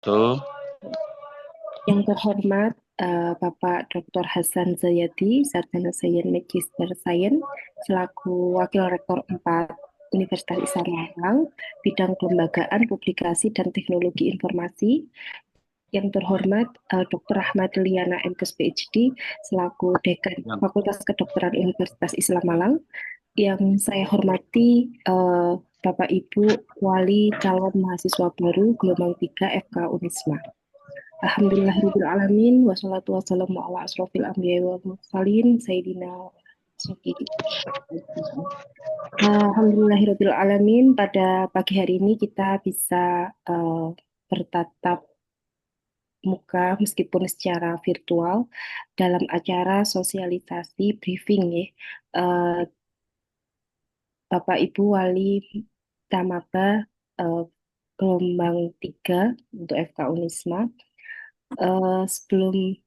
Tuh, Yang terhormat Bapak Dr. Hasan Zayadi, Sarjana Sains Magister Sains, selaku Wakil Rektor 4 Universitas Islam Malang, bidang kelembagaan, publikasi, dan teknologi informasi. Yang terhormat Dr. Ahmad Liana MKes PhD, selaku Dekan yang Fakultas Kedokteran Universitas Islam Malang. Yang saya hormati Bapak Ibu Wali calon mahasiswa baru gelombang 3 FK Unisma. Alhamdulillahirrahmanirrahim. Wassalatu wassalamu ala asrofil anbiya wal mursalin. Sayyidina Alhamdulillahirrahmanirrahim. Pada pagi hari ini kita bisa bertatap muka meskipun secara virtual dalam acara sosialisasi briefing ya. Eh, Bapak Ibu Wali Tamaba eh, gelombang 3 untuk FK Unisma. Sebelum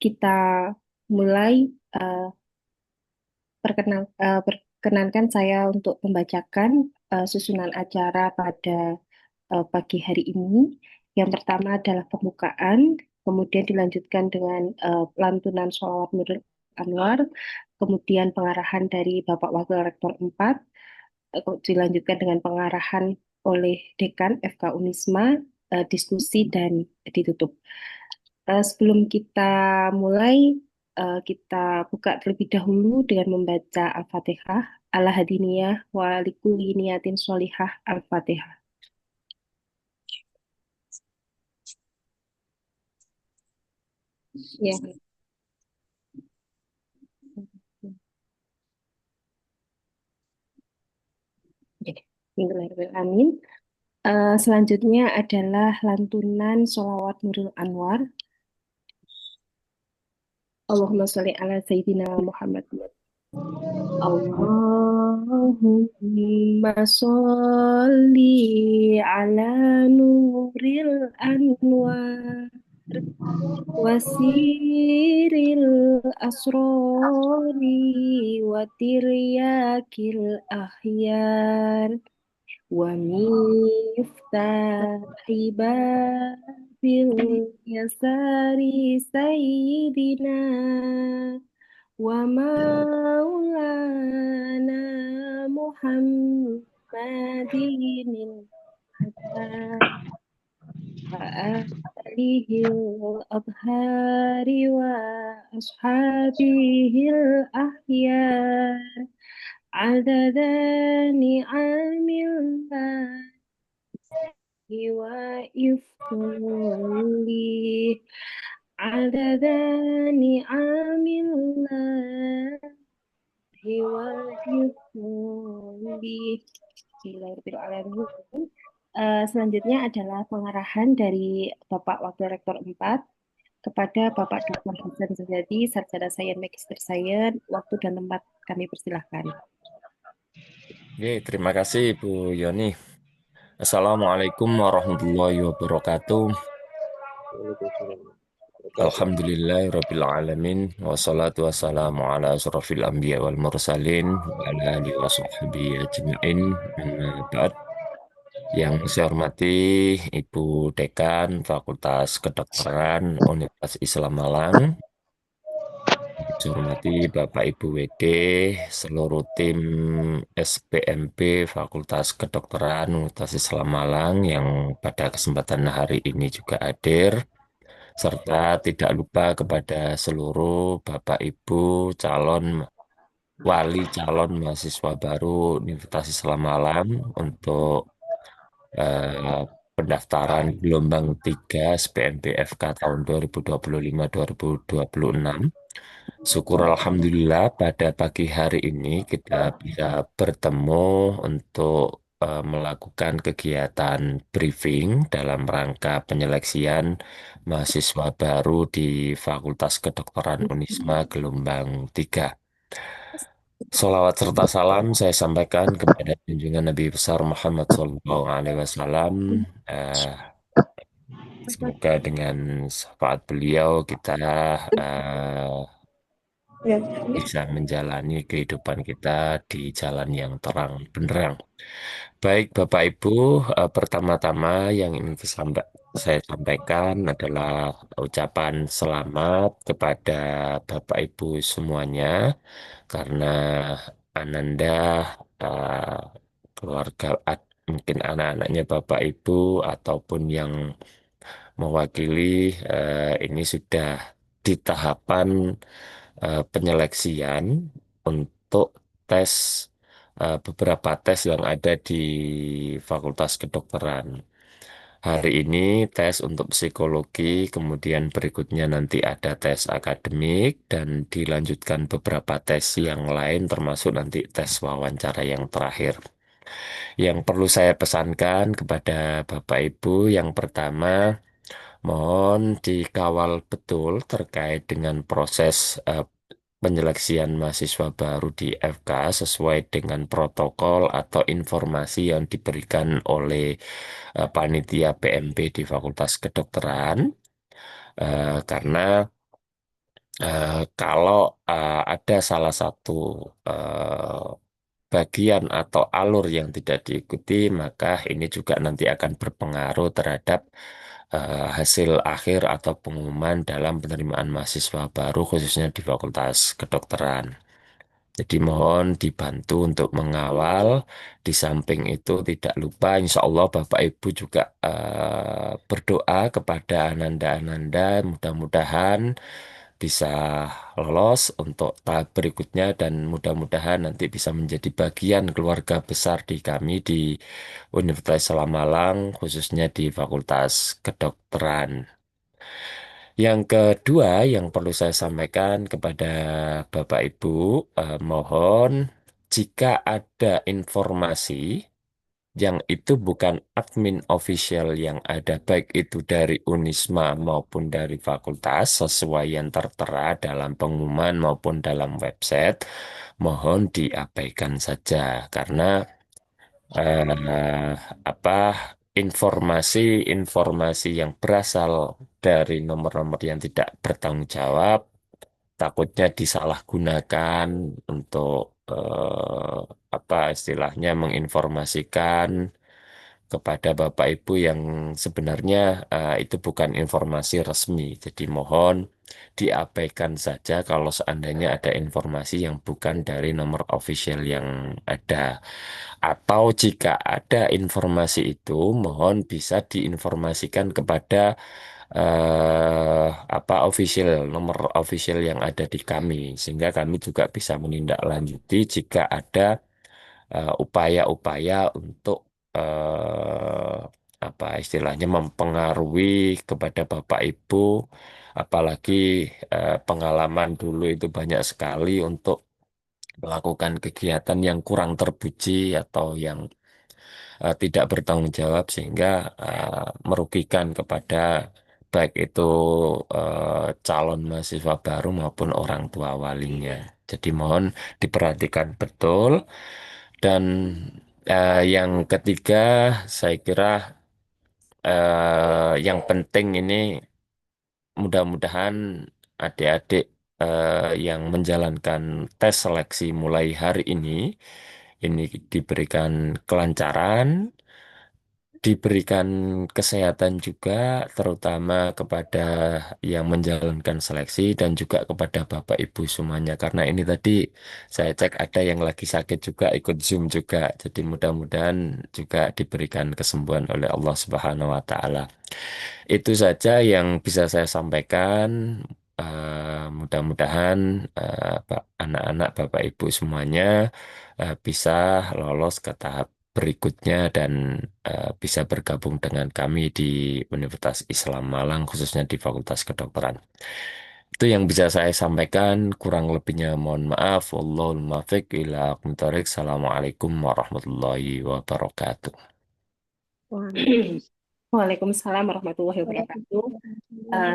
kita mulai, eh, perkenankan saya untuk membacakan susunan acara pada pagi hari ini. Yang pertama adalah pembukaan, kemudian dilanjutkan dengan lantunan sholawat Nurul Anwar, kemudian pengarahan dari Bapak Wakil Rektor 4, dilanjutkan dengan pengarahan oleh Dekan FK Unisma, diskusi dan ditutup. Sebelum kita mulai, kita buka terlebih dahulu dengan membaca Al-Fatihah. Ala hadiniyah wa likulli niyatin sholihah Al-Fatihah. Ya. Oke. Bismillahirrahmanirrahim. Selanjutnya adalah lantunan sholawat Nurul Anwar. Allahumma sholli ala Sayyidina Muhammad. Allahumma sholli ala Nuril Anwar. Wasiril asrori watiryakil ahyar wa miftahi babil yasari sayyidina wa maulana Muhammadin وآله الأطهار وأصحابه الأخيار عدد نعم الله وإفضاله عدد نعم الله وإفضاله. Bismillahirrahmanirrahim. Selanjutnya adalah pengarahan dari Bapak Wakil Rektor 4 kepada Bapak Dr. Hasan Zazadi, Sarjana Sains Magister Sains. Waktu dan tempat kami persilahkan. Oke, terima kasih Bu Yoni. Assalamualaikum warahmatullahi wabarakatuh. Alhamdulillahirrahmanirrahim. Wassalatu wassalamu ala asrafil anbiya wal mursalin wa ala alihi wa sahbihi ajma'in. Amma ba'd. Yang saya hormati Ibu Dekan Fakultas Kedokteran Universitas Islam Malang. Saya hormati Bapak Ibu WD, seluruh tim SPMB Fakultas Kedokteran Universitas Islam Malang yang pada kesempatan hari ini juga hadir, serta tidak lupa kepada seluruh Bapak Ibu calon wali calon mahasiswa baru Universitas Islam Malang untuk eh, pendaftaran gelombang 3 SPMB FK tahun 2025-2026. Syukur Alhamdulillah pada pagi hari ini kita bisa bertemu untuk melakukan kegiatan briefing dalam rangka penyeleksian mahasiswa baru di Fakultas Kedokteran Unisma gelombang 3. Salawat serta salam saya sampaikan kepada junjungan Nabi besar Muhammad SAW. Eh, Semoga dengan syafaat beliau kita Ya. bisa menjalani kehidupan kita di jalan yang terang benderang. Baik, Bapak Ibu, pertama-tama yang ingin saya sampaikan adalah ucapan selamat kepada Bapak Ibu semuanya karena Ananda, eh, keluarga, mungkin anak-anaknya Bapak Ibu ataupun yang mewakili, ini sudah di tahapan penyeleksian untuk tes, beberapa tes yang ada di Fakultas Kedokteran. Hari ini tes untuk psikologi, kemudian berikutnya nanti ada tes akademik dan dilanjutkan beberapa tes yang lain termasuk nanti tes wawancara yang terakhir. Yang perlu saya pesankan kepada Bapak Ibu, yang pertama, mohon dikawal betul terkait dengan proses penyeleksian mahasiswa baru di FK sesuai dengan protokol atau informasi yang diberikan oleh panitia PMP di Fakultas Kedokteran. Karena kalau ada salah satu eh, bagian atau alur yang tidak diikuti, maka ini juga nanti akan berpengaruh terhadap hasil akhir atau pengumuman dalam penerimaan mahasiswa baru khususnya di Fakultas Kedokteran. Jadi mohon dibantu untuk mengawal. Di samping itu tidak lupa, insya Allah Bapak Ibu juga berdoa kepada Ananda-Ananda, mudah-mudahan bisa lolos untuk tahap berikutnya dan mudah-mudahan nanti bisa menjadi bagian keluarga besar di kami di Universitas Islam Malang, khususnya di Fakultas Kedokteran. Yang kedua yang perlu saya sampaikan kepada Bapak Ibu, mohon jika ada informasi yang itu bukan admin official yang ada baik itu dari Unisma maupun dari fakultas sesuai yang tertera dalam pengumuman maupun dalam website, mohon diabaikan saja karena eh, apa informasi-informasi yang berasal dari nomor-nomor yang tidak bertanggung jawab takutnya disalahgunakan untuk apa istilahnya menginformasikan kepada Bapak Ibu yang sebenarnya itu bukan informasi resmi. Jadi mohon diabaikan saja kalau seandainya ada informasi yang bukan dari nomor official yang ada. Atau jika ada informasi itu, mohon bisa diinformasikan kepada apa nomor official yang ada di kami, sehingga kami juga bisa menindaklanjuti jika ada upaya-upaya untuk eh, apa istilahnya mempengaruhi kepada Bapak Ibu, apalagi pengalaman dulu itu banyak sekali untuk melakukan kegiatan yang kurang terpuji atau yang tidak bertanggung jawab sehingga merugikan kepada baik itu calon mahasiswa baru maupun orang tua walinya. Jadi mohon diperhatikan betul. Dan yang ketiga, saya kira yang penting ini mudah-mudahan adik-adik yang menjalankan tes seleksi mulai hari ini diberikan kelancaran, diberikan kesehatan juga, terutama kepada yang menjalankan seleksi dan juga kepada Bapak Ibu semuanya. Karena ini tadi saya cek ada yang lagi sakit juga ikut Zoom juga. Jadi mudah-mudahan juga diberikan kesembuhan oleh Allah Subhanahu wa Ta'ala. Itu saja yang bisa saya sampaikan. Mudah-mudahan anak-anak Bapak Ibu semuanya bisa lolos ke tahap berikutnya dan bisa bergabung dengan kami di Universitas Islam Malang, khususnya di Fakultas Kedokteran. Itu yang bisa saya sampaikan, kurang lebihnya mohon maaf. Wallahul muwaffiq ila aqwamit thoriq. Assalamualaikum warahmatullahi wabarakatuh. Waalaikumsalam warahmatullahi wabarakatuh.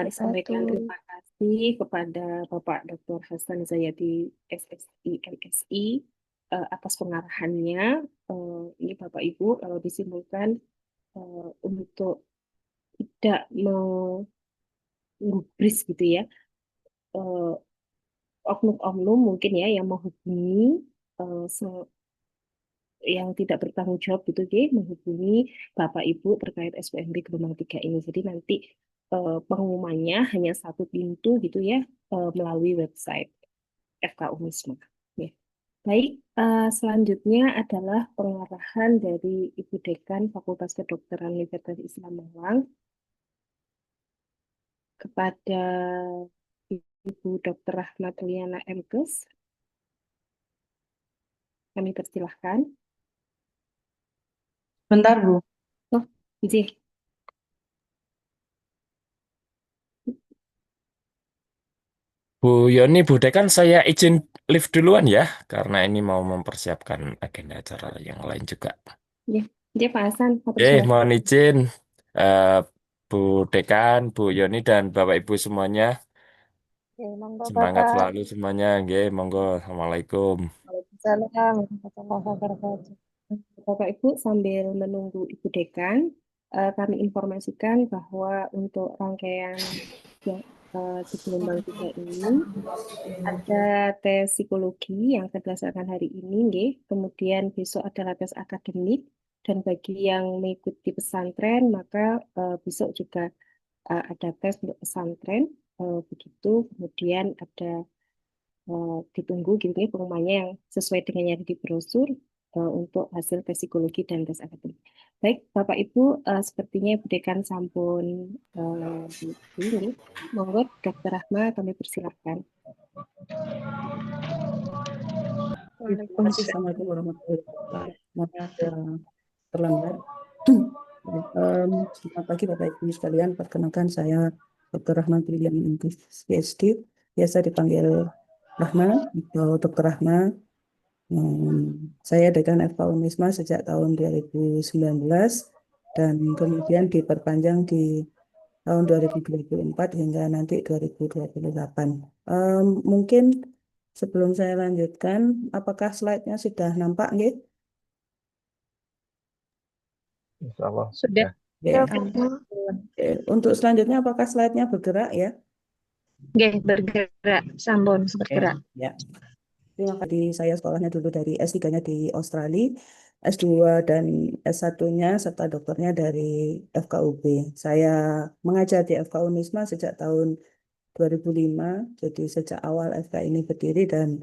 Disampaikan terima kasih kepada Bapak Dr. Hasan Zayadi, SSI, MSI, atas pengarahannya. Ini Bapak Ibu, kalau disimpulkan untuk tidak menggubris gitu ya, oknum-oknum mungkin ya yang menghubungi yang tidak bertanggung jawab gitu G, menghubungi Bapak Ibu terkait SPMB gelombang 3 ini. Jadi nanti pengumumannya hanya satu pintu gitu ya, melalui website FK Unisma. Ya. Baik, selanjutnya adalah pengarahan dari Ibu Dekan Fakultas Kedokteran Universitas Islam Malang kepada Ibu Dr. Rahmat Liana MKes. Kami persilahkan. Bentar, Bu. Oh, izin. Bu Yoni, Bu Dekan, saya izin live duluan ya, karena ini mau mempersiapkan agenda acara yang lain juga. Ya, dia Pak Hasan, mau Mohon persilahkan. izin, eh, Bu Dekan, Bu Yoni, dan Bapak Ibu semuanya, Oke, monggo semangat Bapak. selalu semuanya. Nggih, monggo. Assalamualaikum. Waalaikumsalam warahmatullahi wabarakatuh. Bapak Ibu, sambil menunggu Ibu Dekan, kami informasikan bahwa untuk rangkaian yang di gelombang 3 ini ada tes psikologi yang akan dilaksanakan hari ini, nggih. Kemudian besok adalah tes akademik, dan bagi yang mengikuti pesantren, maka besok juga ada tes untuk pesantren, begitu. Kemudian ada ditunggu gitu ya pengumumannya yang sesuai dengan yang ada di brosur untuk hasil tes psikologi dan tes akademik. Baik, Bapak Ibu, sepertinya Ibu Dekan sampun ini. Monggo, Dokter Rahma, kami persilakan. Terima kasih. Assalamualaikum warahmatullahi wabarakatuh. Maaf terlambat. Selamat pagi Bapak Ibu sekalian. Perkenalkan saya Dr. Rahman Pilihan Inggris PhD. Biasa dipanggil Rahma atau Dr. Rahma. Saya Dekan FK Unisma sejak tahun 2019 dan kemudian diperpanjang di tahun 2024 hingga nanti 2028. Mungkin sebelum saya lanjutkan, apakah slide-nya sudah nampak, nggih? Insya Allah Sudah. sudah. Ya, Untuk selanjutnya apakah slide-nya bergerak ya? Oke, bergerak, Sambon bergerak. Ya. Terima kasih. Saya sekolahnya dulu dari S3-nya di Australia, S2 dan S1-nya serta dokternya dari FKUB. Saya mengajar di FK Unisma sejak tahun 2005, jadi sejak awal FK ini berdiri dan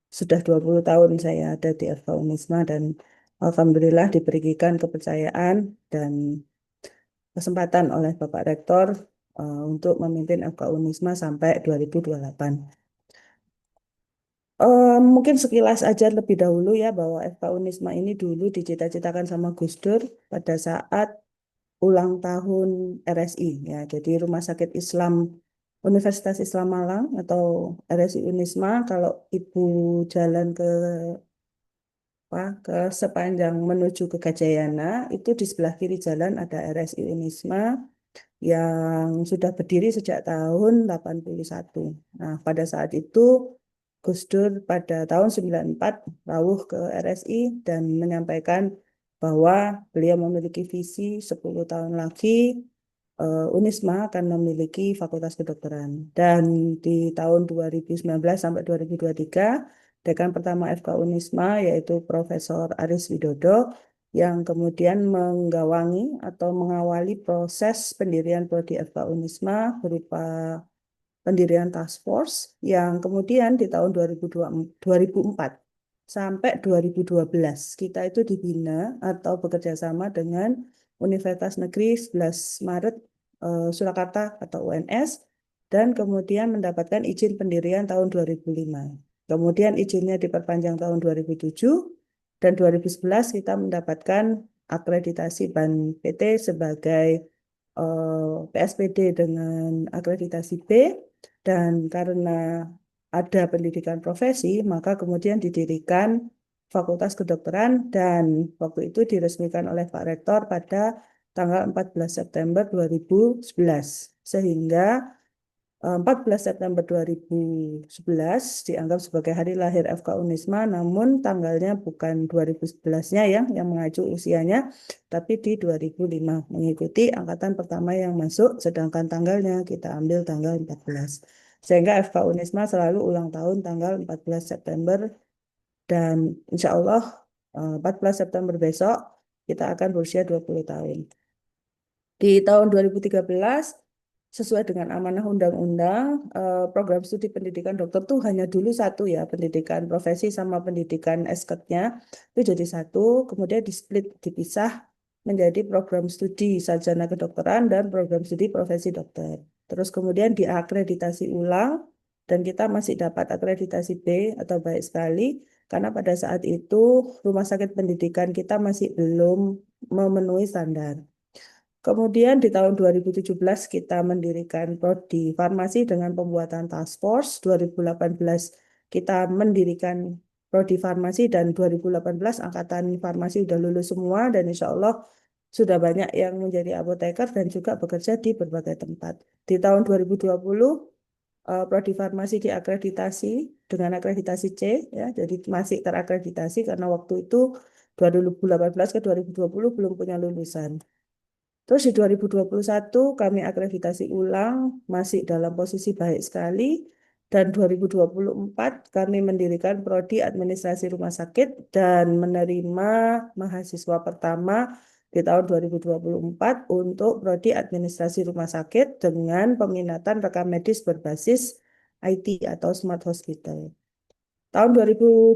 sudah 20 tahun saya ada di FK Unisma dan alhamdulillah diberikan kepercayaan dan kesempatan oleh Bapak Rektor untuk memimpin FK Unisma sampai 2028. Mungkin sekilas aja lebih dahulu ya bahwa FK Unisma ini dulu dicita-citakan sama Gus Dur pada saat ulang tahun RSI ya. Jadi Rumah Sakit Islam Universitas Islam Malang atau RSI Unisma kalau Ibu jalan ke sepanjang menuju ke Gajayana itu di sebelah kiri jalan ada RSI Unisma yang sudah berdiri sejak tahun 81. Nah, pada saat itu Gus Dur pada tahun 94 rawuh ke RSI dan menyampaikan bahwa beliau memiliki visi 10 tahun lagi Unisma akan memiliki Fakultas Kedokteran. Dan di tahun 2019 sampai 2023, dekan pertama FK Unisma yaitu Profesor Aris Widodo yang kemudian menggawangi atau mengawali proses pendirian Prodi FK Unisma berupa pendirian task force yang kemudian di tahun 2004 sampai 2012 kita itu dibina atau bekerja sama dengan Universitas Negeri 11 Maret Surakarta atau UNS dan kemudian mendapatkan izin pendirian tahun 2005. Kemudian izinnya diperpanjang tahun 2007 dan 2011 kita mendapatkan akreditasi BAN PT sebagai PSPD dengan akreditasi B dan karena ada pendidikan profesi maka kemudian didirikan Fakultas Kedokteran dan waktu itu diresmikan oleh Pak Rektor pada tanggal 14 September 2011 sehingga 14 September 2011 dianggap sebagai hari lahir FK Unisma, namun tanggalnya bukan 2011-nya yang mengacu usianya, tapi di 2005 mengikuti angkatan pertama yang masuk, sedangkan tanggalnya kita ambil tanggal 14. Sehingga FK Unisma selalu ulang tahun tanggal 14 September dan insya Allah 14 September besok kita akan berusia 20 tahun. Di tahun 2013, sesuai dengan amanah undang-undang, program studi pendidikan dokter tuh hanya dulu satu ya, pendidikan profesi sama pendidikan esketnya itu jadi satu, kemudian dipisah menjadi program studi sarjana kedokteran dan program studi profesi dokter. Terus kemudian diakreditasi ulang dan kita masih dapat akreditasi B atau baik sekali karena pada saat itu rumah sakit pendidikan kita masih belum memenuhi standar. Kemudian di tahun 2017 kita mendirikan prodi farmasi dengan pembuatan task force. 2018 kita mendirikan prodi farmasi dan 2018 angkatan farmasi sudah lulus semua dan insya Allah sudah banyak yang menjadi apoteker dan juga bekerja di berbagai tempat. Di tahun 2020 prodi farmasi diakreditasi dengan akreditasi C ya, jadi masih terakreditasi karena waktu itu 2018 ke 2020 belum punya lulusan. Terus di 2021 kami akreditasi ulang masih dalam posisi baik sekali dan 2024 kami mendirikan prodi administrasi rumah sakit dan menerima mahasiswa pertama di tahun 2024 untuk prodi administrasi rumah sakit dengan peminatan rekam medis berbasis IT atau Smart Hospital. Tahun 2025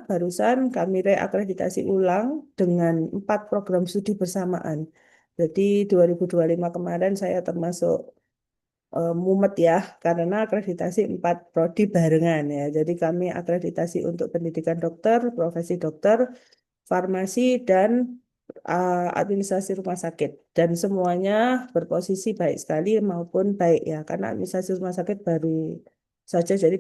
barusan kami reakreditasi ulang dengan 4 program studi bersamaan. Jadi 2025 kemarin saya termasuk mumet ya karena akreditasi 4 prodi barengan ya. Jadi kami akreditasi untuk pendidikan dokter, profesi dokter, farmasi dan administrasi rumah sakit dan semuanya berposisi baik sekali maupun baik ya karena administrasi rumah sakit baru saja jadi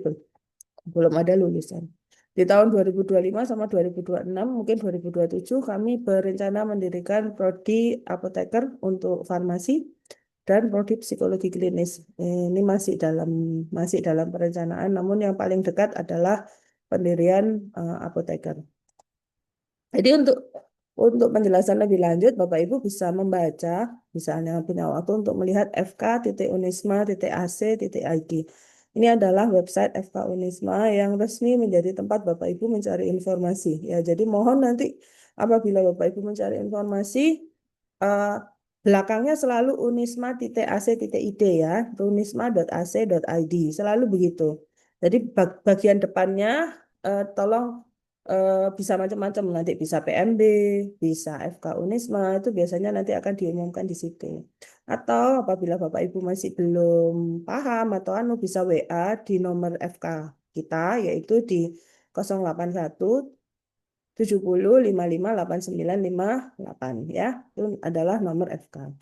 belum ada lulusan. Di tahun 2025 sama 2026, mungkin 2027 kami berencana mendirikan prodi apoteker untuk farmasi dan prodi psikologi klinis. Ini masih dalam perencanaan, namun yang paling dekat adalah pendirian apoteker. Jadi untuk penjelasan lebih lanjut, Bapak Ibu bisa membaca, misalnya punya waktu untuk melihat fk.unisma.ac.id. Ini adalah website FK Unisma yang resmi menjadi tempat Bapak Ibu mencari informasi. Ya, jadi mohon nanti apabila Bapak Ibu mencari informasi, eh, belakangnya selalu unisma.ac.id ya, unisma.ac.id, selalu begitu. Jadi bagian depannya tolong bisa macam-macam nanti bisa PMB, bisa FK Unisma itu biasanya nanti akan diumumkan di situ. Atau apabila Bapak Ibu masih belum paham atau bisa WA di nomor FK kita yaitu di 081 70 55 89 58 ya. Itu adalah nomor FK.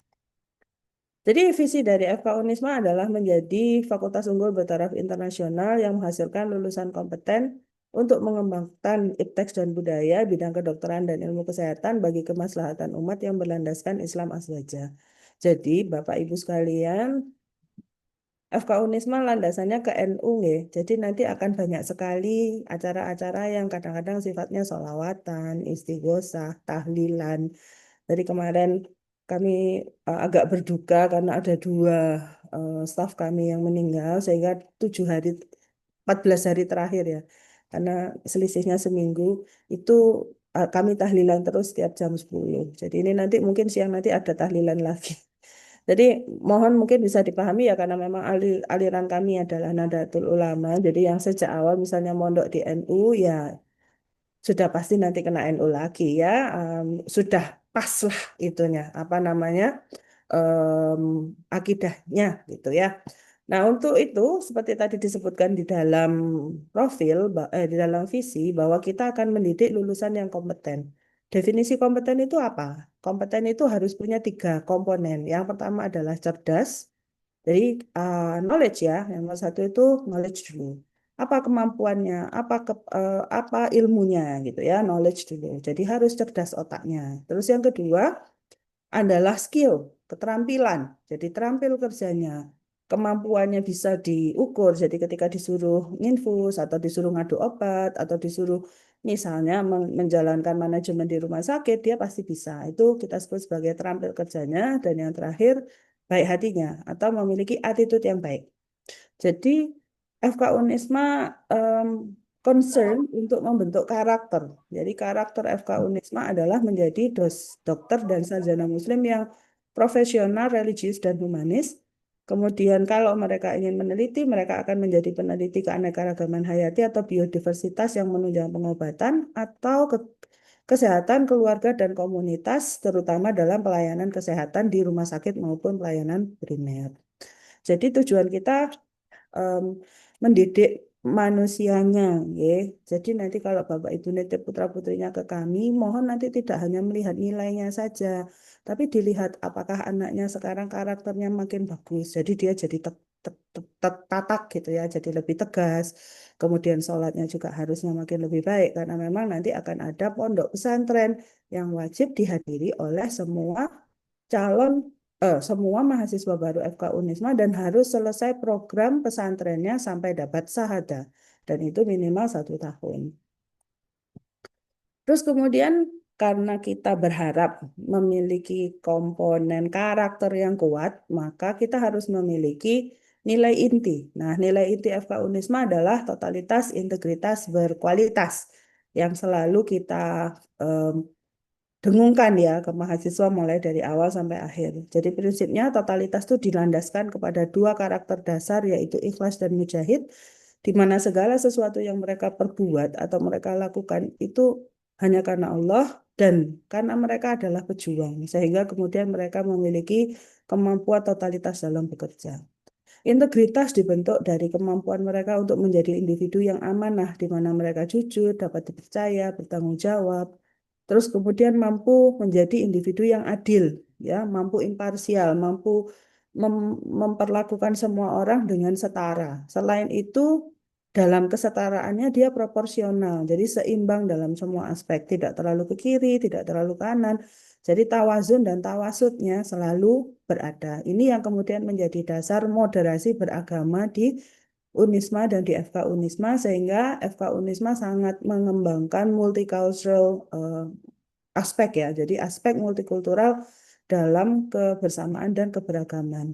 Jadi visi dari FK Unisma adalah menjadi fakultas unggul bertaraf internasional yang menghasilkan lulusan kompeten untuk mengembangkan iptek dan budaya, bidang kedokteran dan ilmu kesehatan bagi kemaslahatan umat yang berlandaskan Islam aswaja. Jadi Bapak Ibu sekalian, FK Unisma landasannya ke NU nggih. Jadi nanti akan banyak sekali acara-acara yang kadang-kadang sifatnya sholawatan, istighosah, tahlilan. Dari kemarin kami agak berduka karena ada 2 staf kami yang meninggal sehingga 7 hari, 14 hari terakhir ya. Karena selisihnya seminggu itu kami tahlilan terus setiap jam 10. Jadi ini nanti mungkin siang nanti ada tahlilan lagi. Jadi mohon mungkin bisa dipahami ya karena memang aliran kami adalah Nahdlatul Ulama. Jadi yang sejak awal misalnya mondok di NU ya sudah pasti nanti kena NU lagi ya. Sudah pas lah itunya apa namanya em, akidahnya gitu ya. Nah untuk itu seperti tadi disebutkan di dalam profil, di dalam visi bahwa kita akan mendidik lulusan yang kompeten. Definisi kompeten itu apa? Kompeten itu harus punya 3 komponen. Yang pertama adalah cerdas. Jadi knowledge ya, yang nomor 1 itu knowledge dulu. Apa kemampuannya, apa ilmunya gitu ya, knowledge dulu. Jadi harus cerdas otaknya. Terus yang kedua adalah skill, keterampilan. Jadi terampil kerjanya, kemampuannya bisa diukur. Jadi ketika disuruh nginfus atau disuruh ngadu obat atau disuruh misalnya menjalankan manajemen di rumah sakit, dia pasti bisa. Itu kita sebut sebagai terampil kerjanya. Dan yang terakhir, baik hatinya atau memiliki attitude yang baik. Jadi FK Unisma concern untuk membentuk karakter. Jadi karakter FK Unisma adalah menjadi dokter dan sarjana muslim yang profesional, religius, dan humanis. Kemudian kalau mereka ingin meneliti, mereka akan menjadi peneliti keanekaragaman hayati atau biodiversitas yang menunjang pengobatan atau kesehatan keluarga dan komunitas, terutama dalam pelayanan kesehatan di rumah sakit maupun pelayanan primer. Jadi tujuan kita em, mendidik manusianya, ya. Jadi nanti kalau Bapak Ibu nitip putra-putrinya ke kami, mohon nanti tidak hanya melihat nilainya saja, tapi dilihat apakah anaknya sekarang karakternya makin bagus. Jadi dia jadi tatak gitu ya, jadi lebih tegas. Kemudian sholatnya juga harusnya makin lebih baik karena memang nanti akan ada pondok pesantren yang wajib dihadiri oleh calon semua mahasiswa baru FK Unisma dan harus selesai program pesantrennya sampai dapat syahada dan itu minimal 1 tahun. Terus kemudian karena kita berharap memiliki komponen karakter yang kuat, maka kita harus memiliki nilai inti. Nah, nilai inti FK Unisma adalah totalitas, integritas, berkualitas yang selalu kita em, dengungkan ya ke mahasiswa mulai dari awal sampai akhir. Jadi prinsipnya totalitas itu dilandaskan kepada 2 karakter dasar yaitu ikhlas dan mujahid, di mana segala sesuatu yang mereka perbuat atau mereka lakukan itu hanya karena Allah dan karena mereka adalah pejuang, sehingga kemudian mereka memiliki kemampuan totalitas dalam bekerja. Integritas dibentuk dari kemampuan mereka untuk menjadi individu yang amanah, di mana mereka jujur, dapat dipercaya, bertanggung jawab. Terus kemudian mampu menjadi individu yang adil, ya, mampu imparsial, mampu memperlakukan semua orang dengan setara. Selain itu, dalam kesetaraannya dia proporsional, jadi seimbang dalam semua aspek, tidak terlalu ke kiri, tidak terlalu kanan. Jadi tawazun dan tawasudnya selalu berada. Ini yang kemudian menjadi dasar moderasi beragama di Unisma dan di FK Unisma sehingga FK Unisma sangat mengembangkan multicultural aspek ya. Jadi aspek multikultural dalam kebersamaan dan keberagaman.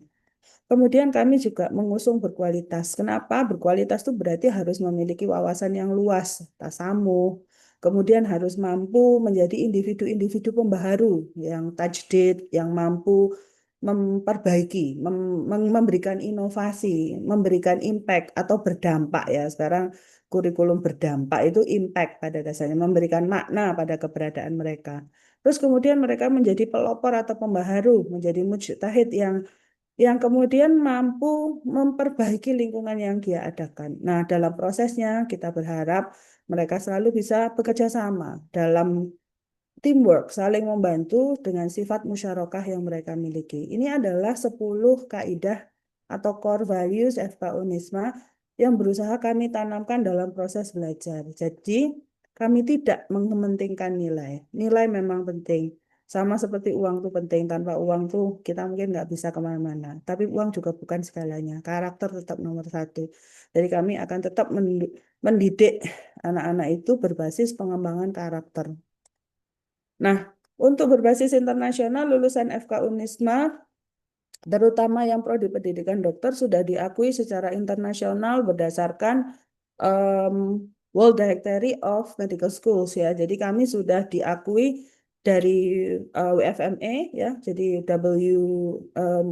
Kemudian kami juga mengusung berkualitas. Kenapa? Berkualitas itu berarti harus memiliki wawasan yang luas, tasamuh, kemudian harus mampu menjadi individu-individu pembaharu yang tajdid, yang mampu memperbaiki, memberikan inovasi, memberikan impact atau berdampak ya. Sekarang kurikulum berdampak itu impact pada dasarnya, memberikan makna pada keberadaan mereka. Terus kemudian mereka menjadi pelopor atau pembaharu, menjadi mujtahid yang kemudian mampu memperbaiki lingkungan yang dia adakan. Nah, dalam prosesnya kita berharap mereka selalu bisa bekerja sama dalam teamwork, saling membantu dengan sifat musyarakah yang mereka miliki. Ini adalah 10 kaidah atau core values FK Unisma yang berusaha kami tanamkan dalam proses belajar. Jadi, kami tidak mementingkan nilai. Nilai memang penting. Sama seperti uang itu penting. Tanpa uang tuh kita mungkin nggak bisa kemana-mana. Tapi uang juga bukan segalanya. Karakter tetap nomor 1. Jadi kami akan tetap mendidik anak-anak itu berbasis pengembangan karakter. Nah, untuk berbasis internasional, lulusan FK Unisma, terutama yang prodi pendidikan dokter, sudah diakui secara internasional berdasarkan um, World Directory of Medical Schools ya. Jadi kami sudah diakui dari WFME ya, jadi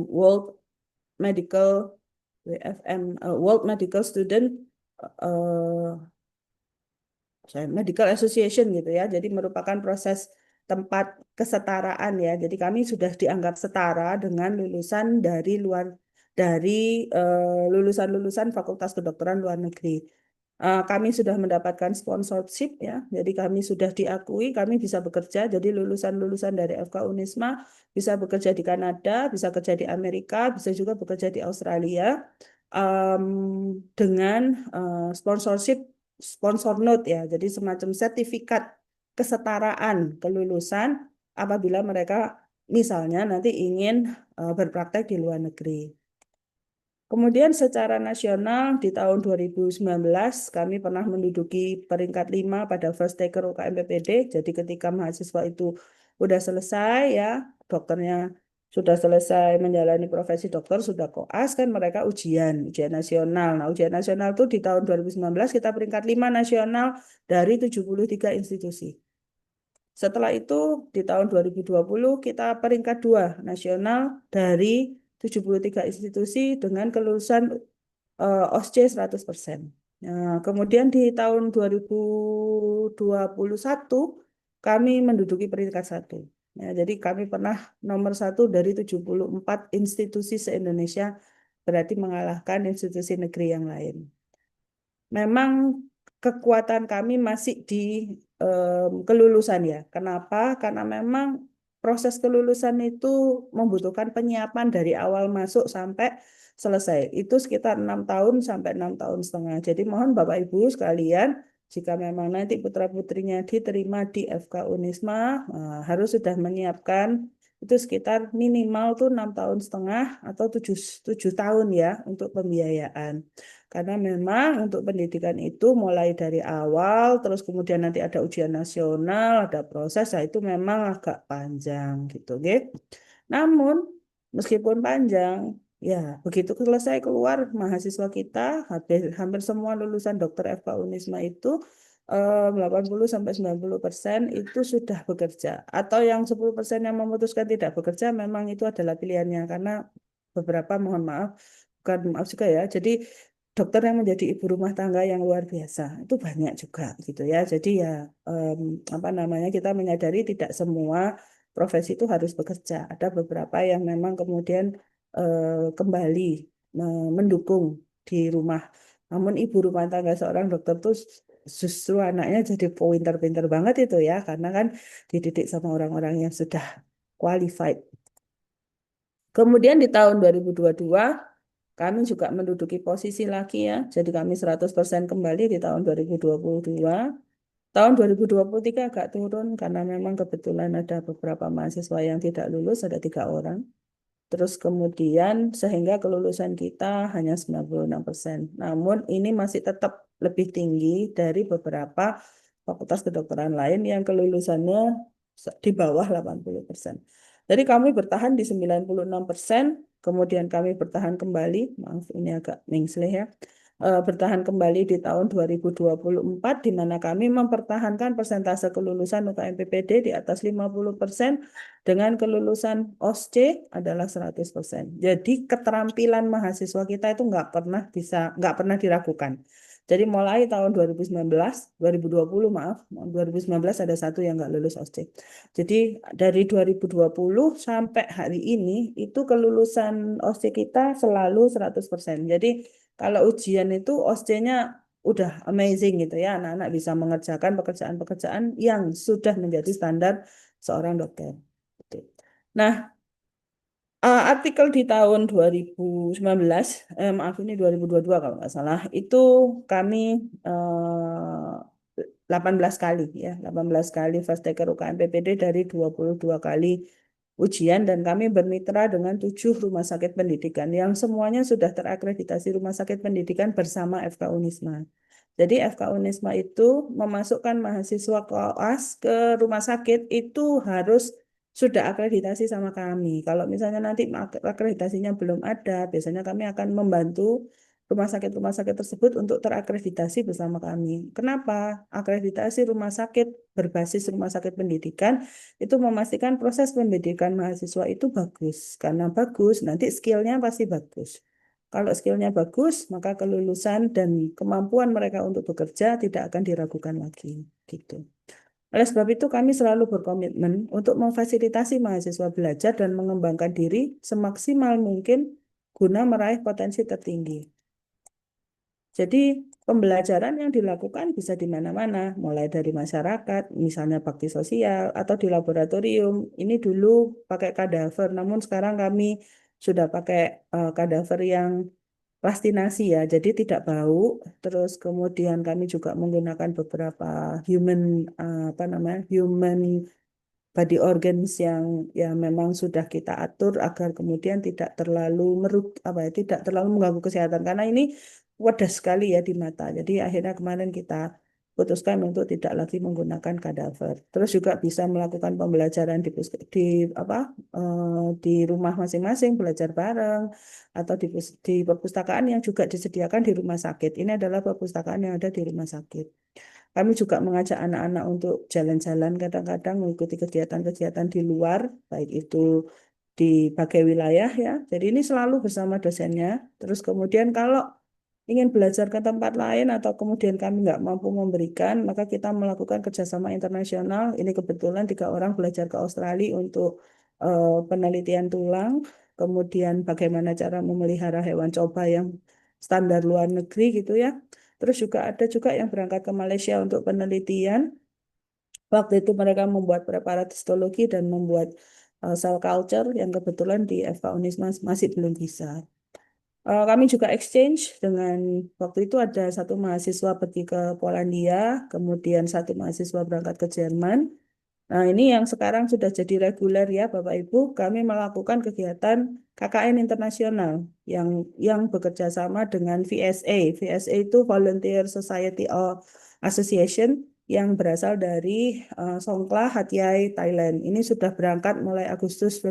World Medical World Medical Student uh, Medical Association gitu ya. Jadi merupakan proses tempat kesetaraan ya. Jadi kami sudah dianggap setara dengan lulusan dari lulusan-lulusan Fakultas Kedokteran luar negeri. Kami sudah mendapatkan sponsorship ya. Jadi kami sudah diakui, kami bisa bekerja. Jadi lulusan-lulusan dari FK Unisma bisa bekerja di Kanada, bisa kerja di Amerika, bisa juga bekerja di Australia dengan sponsorship sponsor note ya. Jadi semacam sertifikat kesetaraan kelulusan apabila mereka misalnya nanti ingin berpraktek di luar negeri. Kemudian secara nasional di tahun 2019 kami pernah menduduki peringkat 5 pada First Taker UKM PPD. Jadi ketika mahasiswa itu udah selesai ya, dokternya sudah selesai menjalani profesi dokter, sudah koas, kan mereka ujian nasional. Nah, ujian nasional itu di tahun 2019 kita peringkat 5 nasional dari 73 institusi. Setelah itu di tahun 2020 kita peringkat 2 nasional dari 73 institusi dengan kelulusan OSCE 100%. Nah, kemudian di tahun 2021 kami menduduki peringkat 1. Ya, jadi kami pernah nomor 1 dari 74 institusi se-Indonesia, berarti mengalahkan institusi negeri yang lain. Memang kekuatan kami masih di kelulusan ya. Kenapa? Karena memang proses kelulusan itu membutuhkan penyiapan dari awal masuk sampai selesai. Itu sekitar 6 tahun sampai 6 tahun setengah. Jadi mohon Bapak Ibu sekalian, jika memang nanti putra-putrinya diterima di FK Unisma, harus sudah menyiapkan itu sekitar minimal tuh 6 tahun setengah atau 7 tahun ya untuk pembiayaan. Karena memang untuk pendidikan itu mulai dari awal, terus kemudian nanti ada ujian nasional, ada proses, nah itu memang agak panjang gitu, oke? Namun meskipun panjang, ya begitu selesai keluar mahasiswa kita, hampir semua lulusan dokter FK Unisma itu 80-90% itu sudah bekerja. Atau yang 10% yang memutuskan tidak bekerja, memang itu adalah pilihannya karena beberapa, mohon maaf, bukan maaf juga ya. Jadi dokter yang menjadi ibu rumah tangga yang luar biasa itu banyak juga gitu ya. Jadi ya apa namanya, kita menyadari tidak semua profesi itu harus bekerja. Ada beberapa yang memang kemudian kembali mendukung di rumah. Namun ibu rumah tangga seorang dokter tuh justru anaknya jadi pinter-pinter banget itu ya, karena kan dididik sama orang-orang yang sudah qualified. Kemudian di tahun 2022 kami juga menduduki posisi lagi ya. Jadi kami 100% kembali di tahun 2022. Tahun 2023 agak turun karena memang kebetulan ada beberapa mahasiswa yang tidak lulus, ada 3 orang. Terus kemudian sehingga kelulusan kita hanya 96%. Namun ini masih tetap lebih tinggi dari beberapa fakultas kedokteran lain yang kelulusannya di bawah 80%. Jadi kami bertahan di 96%, kemudian kami bertahan kembali, maaf ini agak mengsle ya, bertahan kembali di tahun 2024, di mana kami mempertahankan persentase kelulusan UKM PPD di atas 50% dengan kelulusan OSCE adalah 100%. Jadi keterampilan mahasiswa kita itu nggak pernah diragukan. Jadi mulai tahun 2020 maaf, 2019 ada 1 yang nggak lulus OSCE. Jadi dari 2020 sampai hari ini itu kelulusan OSCE kita selalu 100%. Jadi kalau ujian itu OSCE-nya udah amazing gitu ya, anak-anak bisa mengerjakan pekerjaan-pekerjaan yang sudah menjadi standar seorang dokter. Nah, artikel di tahun 2019, maaf ini 2022 kalau nggak salah, itu kami 18 kali ya, 18 kali fast tracker UKM PPD dari 22 kali ujian, dan kami bermitra dengan 7 rumah sakit pendidikan yang semuanya sudah terakreditasi rumah sakit pendidikan bersama FK Unisma. Jadi FK Unisma itu memasukkan mahasiswa koas ke rumah sakit itu harus sudah akreditasi sama kami. Kalau misalnya nanti akreditasinya belum ada, biasanya kami akan membantu rumah sakit tersebut untuk terakreditasi bersama kami. Kenapa? Akreditasi rumah sakit berbasis rumah sakit pendidikan itu memastikan proses pendidikan mahasiswa itu bagus. Karena bagus, nanti skillnya pasti bagus. Kalau skillnya bagus, maka kelulusan dan kemampuan mereka untuk bekerja tidak akan diragukan lagi. Gitu. Oleh sebab itu, kami selalu berkomitmen untuk memfasilitasi mahasiswa belajar dan mengembangkan diri semaksimal mungkin guna meraih potensi tertinggi. Jadi, pembelajaran yang dilakukan bisa di mana-mana, mulai dari masyarakat, misalnya bakti sosial, atau di laboratorium. Ini dulu pakai kadaver, namun sekarang kami sudah pakai kadaver yang plastinasi ya, jadi tidak bau. Terus kemudian kami juga menggunakan beberapa human body organs yang memang sudah kita atur agar kemudian tidak terlalu tidak terlalu mengganggu kesehatan, karena ini wadah sekali ya di mata. Jadi akhirnya kemarin kita putuskan untuk tidak lagi menggunakan kadaver. Terus juga bisa melakukan pembelajaran di rumah masing-masing, belajar bareng atau di perpustakaan yang juga disediakan di rumah sakit. Ini adalah perpustakaan yang ada di rumah sakit. Kami juga mengajak anak-anak untuk jalan-jalan kadang-kadang mengikuti kegiatan-kegiatan di luar, baik itu di berbagai wilayah ya. Jadi ini selalu bersama dosennya. Terus kemudian kalau ingin belajar ke tempat lain atau kemudian kami nggak mampu memberikan, maka kita melakukan kerjasama internasional. Ini kebetulan 3 orang belajar ke Australia untuk penelitian tulang, kemudian bagaimana cara memelihara hewan coba yang standar luar negeri gitu ya. Terus juga ada juga yang berangkat ke Malaysia untuk penelitian. Waktu itu mereka membuat preparat histologi dan membuat cell culture yang kebetulan di FK Unisma masih belum bisa. Kami juga exchange dengan waktu itu ada satu mahasiswa pergi ke Polandia, kemudian satu mahasiswa berangkat ke Jerman. Nah, ini yang sekarang sudah jadi reguler ya, Bapak Ibu. Kami melakukan kegiatan KKN internasional yang bekerja sama dengan VSA. VSA itu Volunteer Society Association yang berasal dari Songkhla, Hat Yai, Thailand. Ini sudah berangkat mulai Agustus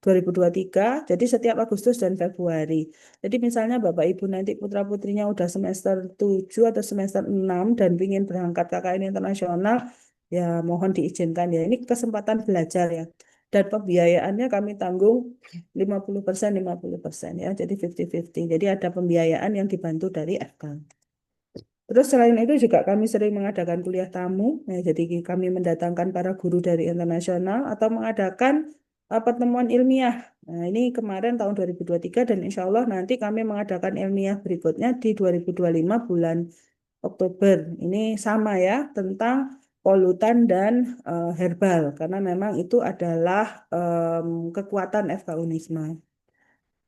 2023, jadi setiap Agustus dan Februari. Jadi misalnya Bapak Ibu nanti putra-putrinya udah semester 7 atau semester 6 dan ingin berangkat KKN internasional, ya mohon diizinkan ya. Ini kesempatan belajar ya. Dan pembiayaannya kami tanggung 50%, 50% ya. Jadi 50-50. Jadi ada pembiayaan yang dibantu dari FK. Terus selain itu juga kami sering mengadakan kuliah tamu. Nah, jadi kami mendatangkan para guru dari internasional atau mengadakan pertemuan ilmiah. Nah, ini kemarin tahun 2023 dan insya Allah nanti kami mengadakan ilmiah berikutnya di 2025 bulan Oktober. Ini sama ya, tentang polutan dan herbal. Karena memang itu adalah kekuatan FK Unisma.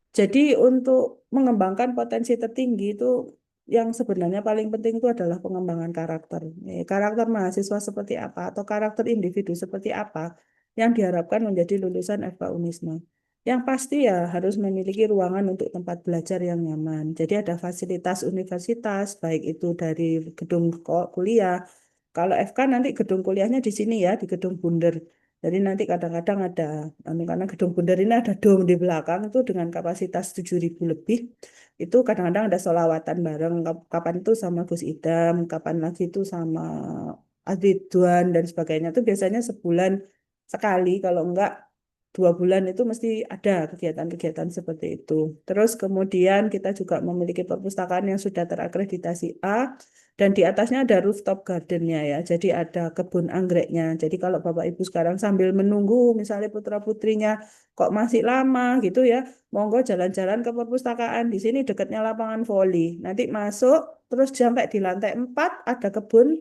Jadi untuk mengembangkan potensi tertinggi itu yang sebenarnya paling penting itu adalah pengembangan karakter. Karakter mahasiswa seperti apa atau karakter individu seperti apa yang diharapkan menjadi lulusan FK Unisma. Yang pasti ya harus memiliki ruangan untuk tempat belajar yang nyaman. Jadi ada fasilitas universitas, baik itu dari gedung kuliah. Kalau FK nanti gedung kuliahnya di sini ya, di gedung Bunder. Jadi nanti kadang-kadang ada, karena gedung bundar ini ada dom di belakang itu dengan kapasitas 7.000 lebih. Itu kadang-kadang ada sholawatan bareng, kapan itu sama Gus Idam, kapan lagi itu sama Adridwan dan sebagainya. Itu biasanya sebulan sekali, kalau enggak 2 bulan itu mesti ada kegiatan-kegiatan seperti itu. Terus kemudian kita juga memiliki perpustakaan yang sudah terakreditasi A, dan di atasnya ada rooftop gardennya ya, jadi ada kebun anggreknya. Jadi kalau Bapak Ibu sekarang sambil menunggu, misalnya putra-putrinya kok masih lama gitu ya, monggo jalan-jalan ke perpustakaan. Di sini dekatnya lapangan voli. Nanti masuk, terus sampai di lantai 4 ada kebun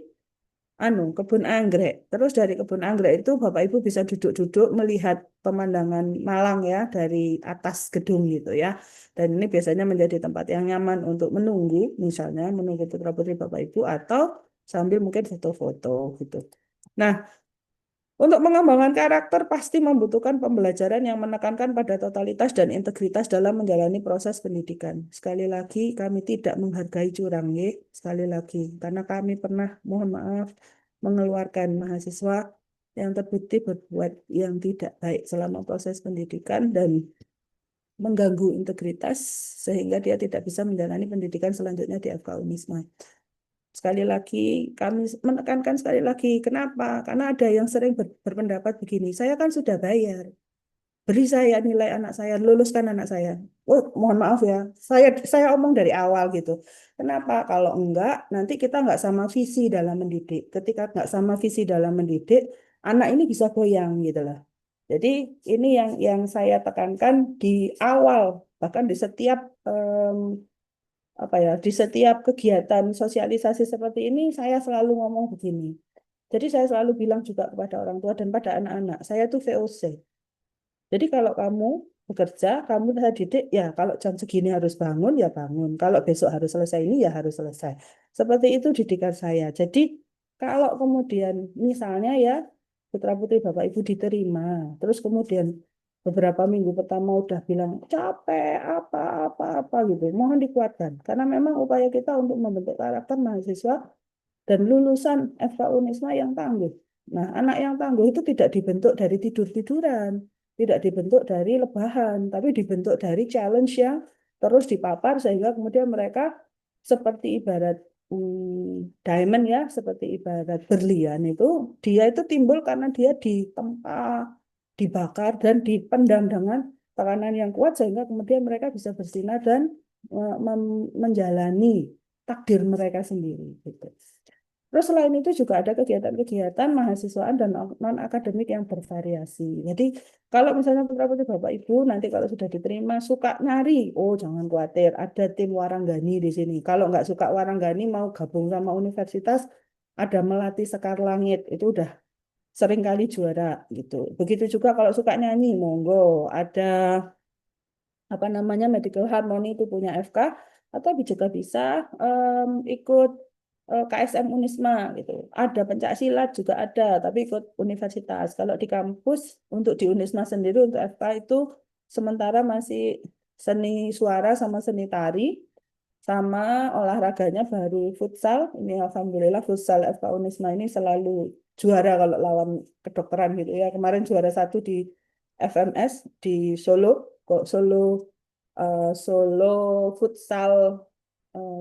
anggrek. Terus dari kebun anggrek itu Bapak Ibu bisa duduk-duduk melihat pemandangan Malang ya dari atas gedung gitu ya. Dan ini biasanya menjadi tempat yang nyaman untuk menunggu, misalnya menunggu putra-putri Bapak Ibu atau sambil mungkin foto-foto gitu. Nah, untuk mengembangkan karakter pasti membutuhkan pembelajaran yang menekankan pada totalitas dan integritas dalam menjalani proses pendidikan. Sekali lagi, kami tidak menghargai curang, ya. Sekali lagi, karena kami pernah, mohon maaf, mengeluarkan mahasiswa yang terbukti berbuat yang tidak baik selama proses pendidikan dan mengganggu integritas sehingga dia tidak bisa menjalani pendidikan selanjutnya di FK Unisma. Sekali lagi, kami menekankan sekali lagi, kenapa? Karena ada yang sering berpendapat begini, saya kan sudah bayar, beri saya nilai anak saya, luluskan anak saya. Oh, mohon maaf ya, saya omong dari awal gitu. Kenapa? Kalau enggak, nanti kita enggak sama visi dalam mendidik. Ketika enggak sama visi dalam mendidik, anak ini bisa goyang gitu lah. Jadi ini yang saya tekankan di awal, bahkan di setiap di setiap kegiatan sosialisasi seperti ini saya selalu ngomong begini. Jadi saya selalu bilang juga kepada orang tua dan pada anak-anak, saya tuh VOC. Jadi kalau kamu bekerja, kamu saya didik, ya kalau jam segini harus bangun, ya bangun. Kalau besok harus selesai ini, ya harus selesai. Seperti itu didikan saya. Jadi kalau kemudian misalnya ya, putra-putri Bapak Ibu diterima, terus kemudian beberapa minggu pertama udah bilang capek, apa gitu. Mohon dikuatkan. Karena memang upaya kita untuk membentuk karakter mahasiswa dan lulusan FK Unisma yang tangguh. Nah, anak yang tangguh itu tidak dibentuk dari tidur-tiduran, tidak dibentuk dari lebahan, tapi dibentuk dari challenge yang terus dipapar sehingga kemudian mereka seperti ibarat diamond ya, seperti ibarat berlian itu, dia itu timbul karena dia ditempa, dibakar dan dipendam dengan tekanan yang kuat sehingga kemudian mereka bisa bersinar dan menjalani takdir mereka sendiri gitu. Terus selain itu juga ada kegiatan-kegiatan mahasiswaan dan non-akademik yang bervariasi. Jadi kalau misalnya putra-putri Bapak Ibu nanti kalau sudah diterima suka nyari, oh jangan khawatir, ada tim Waranggani di sini. Kalau nggak suka Waranggani mau gabung sama universitas, ada Melati Sekar Langit, itu udah sering kali juara gitu. Begitu juga kalau suka nyanyi, monggo. Ada apa namanya Medical Harmony itu punya FK atau juga bisa ikut KSM Unisma gitu. Ada pencak silat juga ada, tapi ikut universitas. Kalau di kampus untuk di Unisma sendiri untuk FK itu sementara masih seni suara sama seni tari sama olahraganya baru futsal. Ini alhamdulillah futsal FK Unisma ini selalu juara kalau lawan kedokteran gitu ya. Kemarin juara satu di FMS di Solo, kok Solo Solo futsal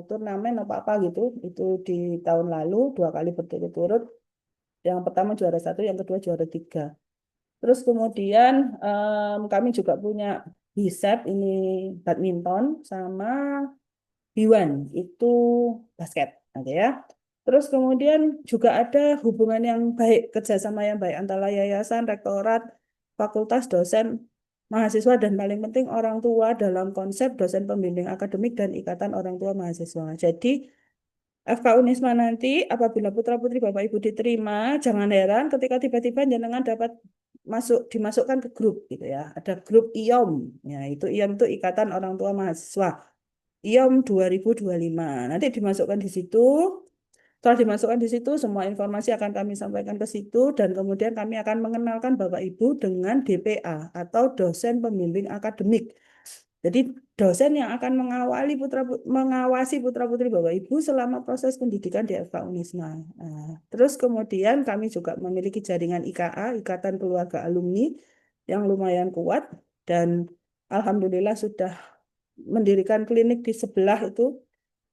turnamen apa gitu. Itu di tahun lalu 2 kali berturut-turut. Yang pertama juara satu, yang kedua juara tiga. Terus kemudian kami juga punya BISEP ini badminton sama Biwan itu basket ada ya. Terus kemudian juga ada hubungan yang baik, kerjasama yang baik antara yayasan, rektorat, fakultas, dosen, mahasiswa, dan paling penting orang tua dalam konsep dosen pembimbing akademik dan ikatan orang tua mahasiswa. Jadi FK Unisma nanti apabila putra-putri Bapak Ibu diterima, jangan heran ketika tiba-tiba jenengan dapat dimasukkan ke grup gitu ya. Ada grup IOM. Ya, itu IOM itu Ikatan Orang Tua Mahasiswa. IOM 2025. Nanti dimasukkan di situ. Setelah dimasukkan di situ, semua informasi akan kami sampaikan ke situ dan kemudian kami akan mengenalkan Bapak Ibu dengan DPA atau dosen pembimbing akademik. Jadi dosen yang akan mengawasi putra-putri Bapak Ibu selama proses pendidikan di FK Unisma. Nah, terus kemudian kami juga memiliki jaringan IKA, Ikatan Keluarga Alumni, yang lumayan kuat dan alhamdulillah sudah mendirikan klinik di sebelah itu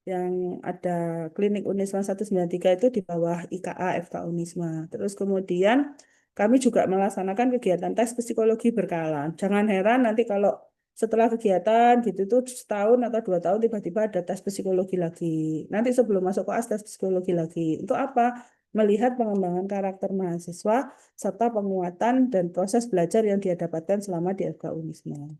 yang ada klinik Unisma 193 itu di bawah IKA FK Unisma. Terus kemudian kami juga melaksanakan kegiatan tes psikologi berkala. Jangan heran nanti kalau setelah kegiatan gitu tuh setahun atau 2 tahun tiba-tiba ada tes psikologi lagi. Nanti sebelum masuk koas tes psikologi lagi. Untuk apa? Melihat pengembangan karakter mahasiswa serta penguatan dan proses belajar yang dia dapatkan selama di FK Unisma.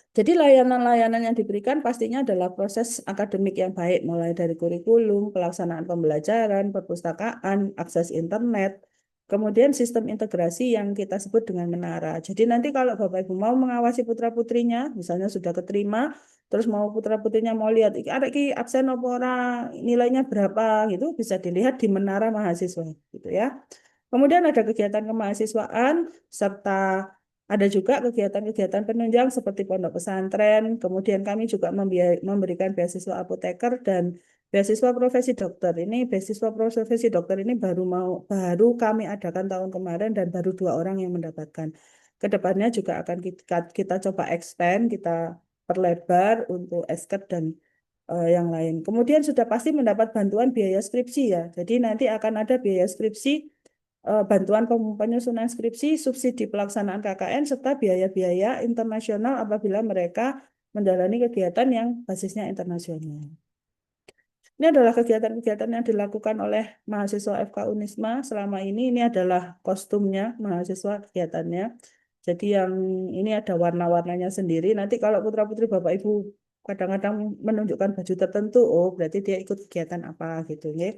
Jadi layanan-layanan yang diberikan pastinya adalah proses akademik yang baik, mulai dari kurikulum, pelaksanaan pembelajaran, perpustakaan, akses internet, kemudian sistem integrasi yang kita sebut dengan menara. Jadi nanti kalau Bapak Ibu mau mengawasi putra-putrinya, misalnya sudah keterima, terus mau putra-putrinya mau lihat, ada ki absen apa ora, nilainya berapa, gitu bisa dilihat di menara mahasiswa, gitu ya. Kemudian ada kegiatan kemahasiswaan serta ada juga kegiatan-kegiatan penunjang seperti pondok pesantren. Kemudian kami juga memberikan beasiswa apoteker dan beasiswa profesi dokter. Ini beasiswa profesi dokter ini baru kami adakan tahun kemarin dan baru 2 orang yang mendapatkan. Kedepannya juga akan kita coba expand, kita perlebar untuk esket dan yang lain. Kemudian sudah pasti mendapat bantuan biaya skripsi ya. Jadi nanti akan ada biaya skripsi, bantuan penyusunan skripsi, subsidi pelaksanaan KKN, serta biaya-biaya internasional apabila mereka menjalani kegiatan yang basisnya internasional. Ini adalah kegiatan-kegiatan yang dilakukan oleh mahasiswa FK Unisma selama ini. Ini adalah kostumnya mahasiswa kegiatannya. Jadi yang ini ada warna-warnanya sendiri. Nanti kalau putra-putri Bapak Ibu kadang-kadang menunjukkan baju tertentu, oh berarti dia ikut kegiatan apa gitu ya.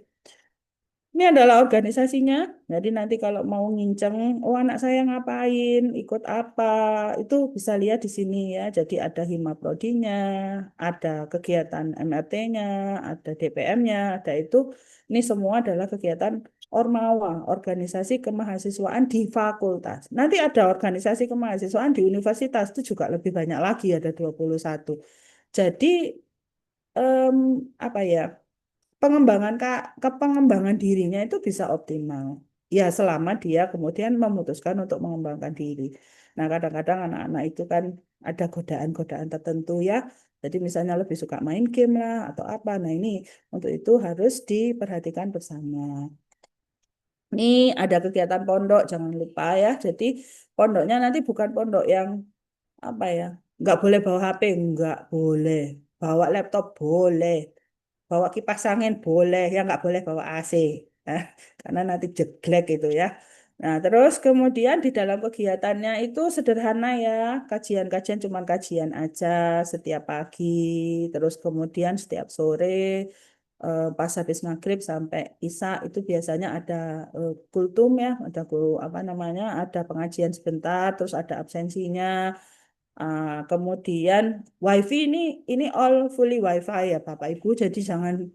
Ini adalah organisasinya. Jadi nanti kalau mau nginceng, oh anak saya ngapain, ikut apa, itu bisa lihat di sini ya. Jadi ada Hima Prodinya, ada kegiatan MRT-nya, ada DPM-nya, ada itu. Ini semua adalah kegiatan Ormawa, organisasi kemahasiswaan di fakultas. Nanti ada organisasi kemahasiswaan di universitas, itu juga lebih banyak lagi, ada 21. Jadi, apa ya, pengembangan dirinya itu bisa optimal. Ya, selama dia kemudian memutuskan untuk mengembangkan diri. Nah, kadang-kadang anak-anak itu kan ada godaan-godaan tertentu ya. Jadi misalnya lebih suka main game lah atau apa. Nah, ini untuk itu harus diperhatikan bersama. Ini ada kegiatan pondok, jangan lupa ya. Jadi pondoknya nanti bukan pondok yang apa ya, nggak boleh bawa HP, nggak boleh. Bawa laptop boleh. Bawa kipas angin boleh, ya nggak boleh bawa AC. Nah, karena nanti jeglek itu ya. Nah, terus kemudian di dalam kegiatannya itu sederhana ya, kajian-kajian cuman kajian aja setiap pagi, terus kemudian setiap sore, pas habis maghrib sampai isya itu biasanya ada kultum ya, ada apa namanya, ada pengajian sebentar, terus ada absensinya. Kemudian wifi ini all fully wifi ya Bapak Ibu, jadi jangan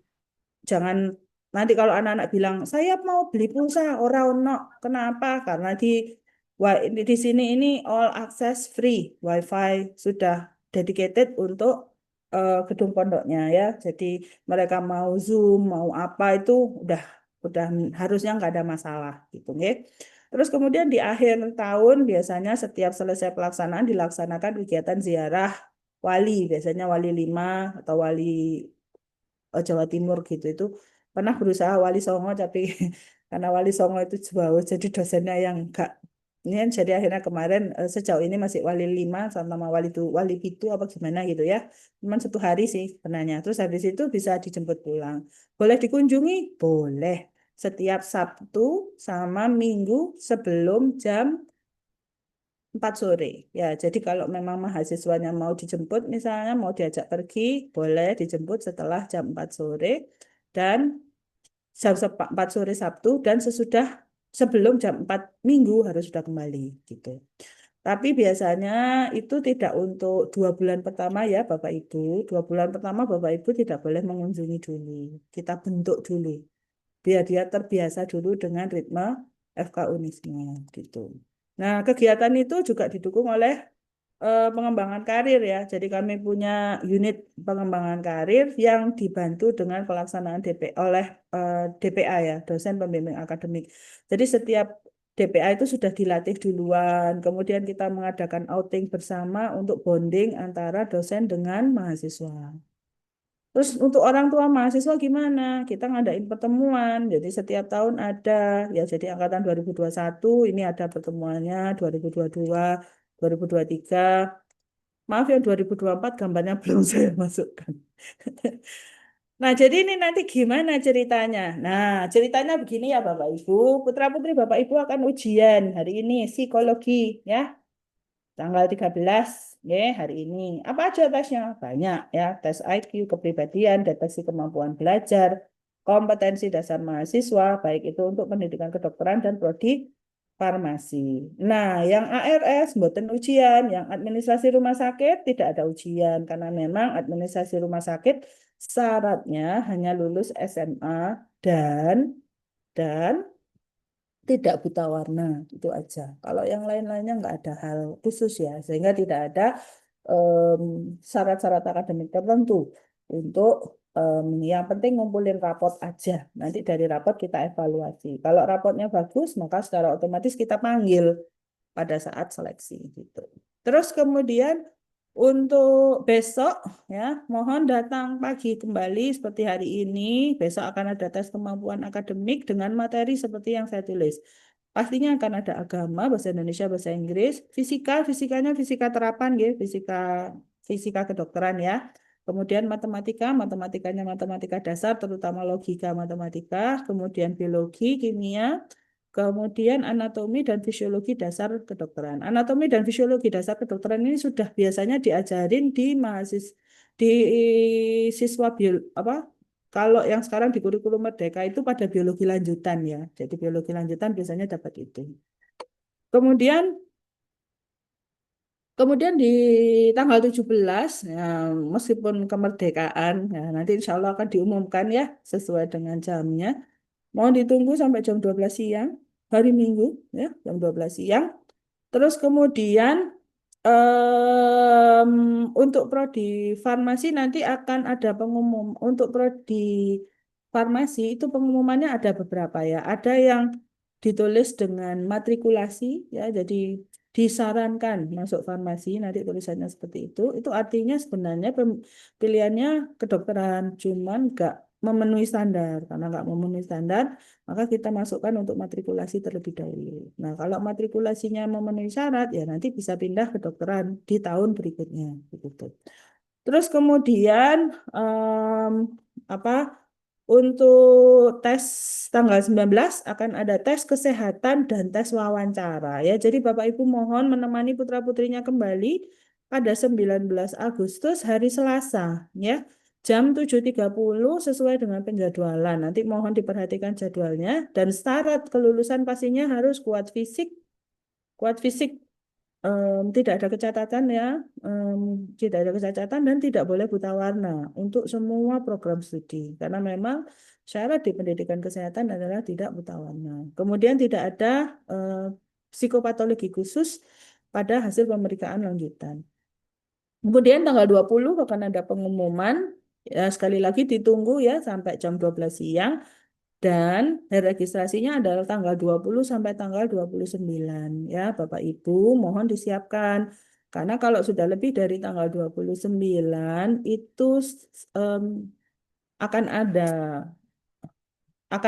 jangan nanti kalau anak-anak bilang saya mau beli pulsa ora ono. Kenapa? Karena di sini ini all access free wifi sudah dedicated untuk gedung pondoknya ya. Jadi mereka mau Zoom mau apa itu udah harusnya nggak ada masalah gitu nggih. Terus kemudian di akhir tahun biasanya setiap selesai pelaksanaan dilaksanakan kegiatan ziarah wali, biasanya wali 5 atau wali Jawa Timur gitu. Itu pernah berusaha Wali Songo tapi karena Wali Songo itu jauh jadi dosennya yang enggak ini kan jadi akhirnya kemarin sejauh ini masih Wali 5 sama Wali Pitu apa gimana gitu ya. Cuman 1 hari sih penanya. Terus habis itu bisa dijemput pulang. Boleh dikunjungi? Boleh. Setiap Sabtu sama Minggu sebelum jam 4 sore. Ya, jadi kalau memang mahasiswanya mau dijemput, misalnya mau diajak pergi, boleh dijemput setelah jam 4 sore dan jam 4 sore Sabtu dan sebelum jam 4 Minggu harus sudah kembali gitu. Tapi biasanya itu tidak untuk 2 bulan pertama ya Bapak Ibu. 2 bulan pertama Bapak Ibu tidak boleh mengunjungi dulu. Kita bentuk dulu. Biar dia terbiasa dulu dengan ritme FK Unisma gitu. Nah, kegiatan itu juga didukung oleh pengembangan karir ya. Jadi kami punya unit pengembangan karir yang dibantu dengan pelaksanaan oleh DPA ya, dosen pembimbing akademik. Jadi setiap DPA itu sudah dilatih duluan. Kemudian kita mengadakan outing bersama untuk bonding antara dosen dengan mahasiswa. Terus untuk orang tua mahasiswa gimana? Kita ngadain pertemuan. Jadi setiap tahun ada ya jadi angkatan 2021 ini ada pertemuannya 2022, 2023. Maaf yang 2024 gambarnya belum saya masukkan. Nah, jadi ini nanti gimana ceritanya? Nah, ceritanya begini ya Bapak Ibu. Putra-putri Bapak Ibu akan ujian hari ini psikologi ya. Tanggal 13 ya, hari ini. Apa aja tesnya? Banyak ya. Tes IQ, kepribadian, deteksi kemampuan belajar, kompetensi dasar mahasiswa, baik itu untuk pendidikan kedokteran dan prodi farmasi. Nah, yang ARS mboten ujian, yang administrasi rumah sakit tidak ada ujian karena memang administrasi rumah sakit syaratnya hanya lulus SMA dan dan tidak buta warna itu aja. Kalau yang lain-lainnya nggak ada hal khusus ya, sehingga tidak ada em, syarat-syarat akademik tertentu untuk yang penting ngumpulin rapot aja. Nanti dari rapot kita evaluasi. Kalau rapotnya bagus, maka secara otomatis kita panggil pada saat seleksi gitu. Terus kemudian untuk besok ya, mohon datang pagi kembali seperti hari ini. Besok akan ada tes kemampuan akademik dengan materi seperti yang saya tulis. Pastinya akan ada agama, bahasa Indonesia, bahasa Inggris, fisikanya fisika terapan ya, fisika kedokteran ya. Kemudian matematikanya matematika dasar terutama logika matematika, kemudian biologi, kimia, kemudian anatomi dan fisiologi dasar kedokteran. Anatomi dan fisiologi dasar kedokteran ini sudah biasanya diajarin di di siswa apa? Kalau yang sekarang di kurikulum Merdeka itu pada biologi lanjutan ya. Jadi biologi lanjutan biasanya dapat itu. Kemudian Kemudian di tanggal 17, ya, meskipun kemerdekaan, ya, nanti insya Allah akan diumumkan ya sesuai dengan jamnya. Mau ditunggu sampai jam 12 siang, hari Minggu, ya, jam 12 siang. Terus kemudian untuk prodi farmasi nanti akan ada pengumum. Untuk prodi farmasi itu pengumumannya ada beberapa ya. Ada yang ditulis dengan matrikulasi ya, jadi disarankan masuk farmasi, nanti tulisannya seperti itu. Itu artinya sebenarnya pilihannya kedokteran, cuman nggak memenuhi standar. Karena nggak memenuhi standar, maka kita masukkan untuk matrikulasi terlebih dahulu. Nah, kalau matrikulasinya memenuhi syarat, ya nanti bisa pindah kedokteran di tahun berikutnya, begitu. Terus kemudian apa untuk tes tanggal 19 akan ada tes kesehatan dan tes wawancara ya. Jadi Bapak Ibu mohon menemani putra-putrinya kembali pada 19 Agustus hari Selasa ya. Jam 7.30 sesuai dengan penjadwalan. Nanti mohon diperhatikan jadwalnya dan syarat kelulusan pastinya harus kuat fisik. Kuat fisik tidak ada kecacatan ya, tidak ada kecacatan dan tidak boleh buta warna untuk semua program studi. Karena memang syarat di pendidikan kesehatan adalah tidak buta warna. Kemudian tidak ada psikopatologi khusus pada hasil pemeriksaan lanjutan. Kemudian tanggal 20 akan ada pengumuman, ya sekali lagi ditunggu ya sampai jam 12 siang. Dan hari registrasinya adalah tanggal 20 sampai tanggal 29. Ya, Bapak Ibu mohon disiapkan. Karena kalau sudah lebih dari tanggal 29 itu em, akan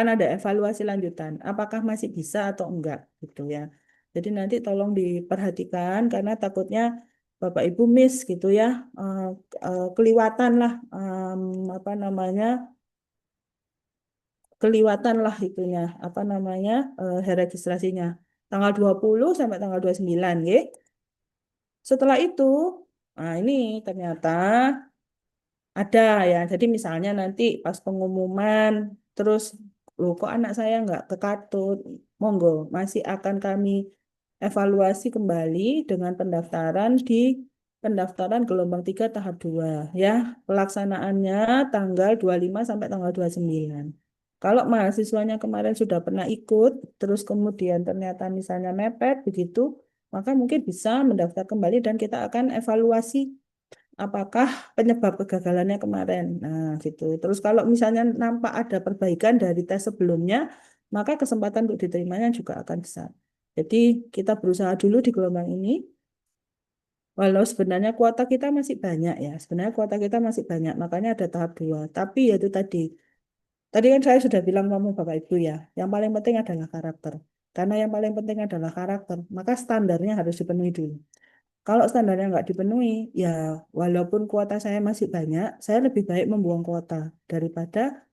ada evaluasi lanjutan. Apakah masih bisa atau enggak gitu ya. Jadi nanti tolong diperhatikan karena takutnya Bapak Ibu miss gitu ya. Eh, Keliwatan lah apa namanya? Keliwatan lah itunya apa namanya hari registrasinya tanggal 20 sampai tanggal 29 ya. Setelah itu nah ini ternyata ada ya. Jadi misalnya nanti pas pengumuman terus loh kok anak saya nggak ke Katut, monggo masih akan kami evaluasi kembali dengan pendaftaran gelombang 3 tahap 2 ya. Pelaksanaannya tanggal 25 sampai tanggal 29. Kalau mahasiswanya kemarin sudah pernah ikut, terus kemudian ternyata misalnya mepet begitu, maka mungkin bisa mendaftar kembali dan kita akan evaluasi apakah penyebab kegagalannya kemarin. Nah, gitu. Terus kalau misalnya nampak ada perbaikan dari tes sebelumnya, maka kesempatan untuk diterimanya juga akan besar. Jadi kita berusaha dulu di gelombang ini, walau sebenarnya kuota kita masih banyak ya. Sebenarnya kuota kita masih banyak, makanya ada tahap 2. Tapi ya itu tadi. Tadi kan saya sudah bilang kamu Bapak Ibu ya, yang paling penting adalah karakter. Karena yang paling penting adalah karakter, maka standarnya harus dipenuhi dulu. Kalau standarnya nggak dipenuhi, ya walaupun kuota saya masih banyak, saya lebih baik membuang kuota daripada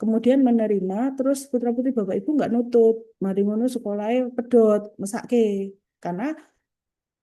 kemudian menerima, terus putra-putri Bapak Ibu nggak nutut, mari ngono sekolahnya pedot, mesake. Karena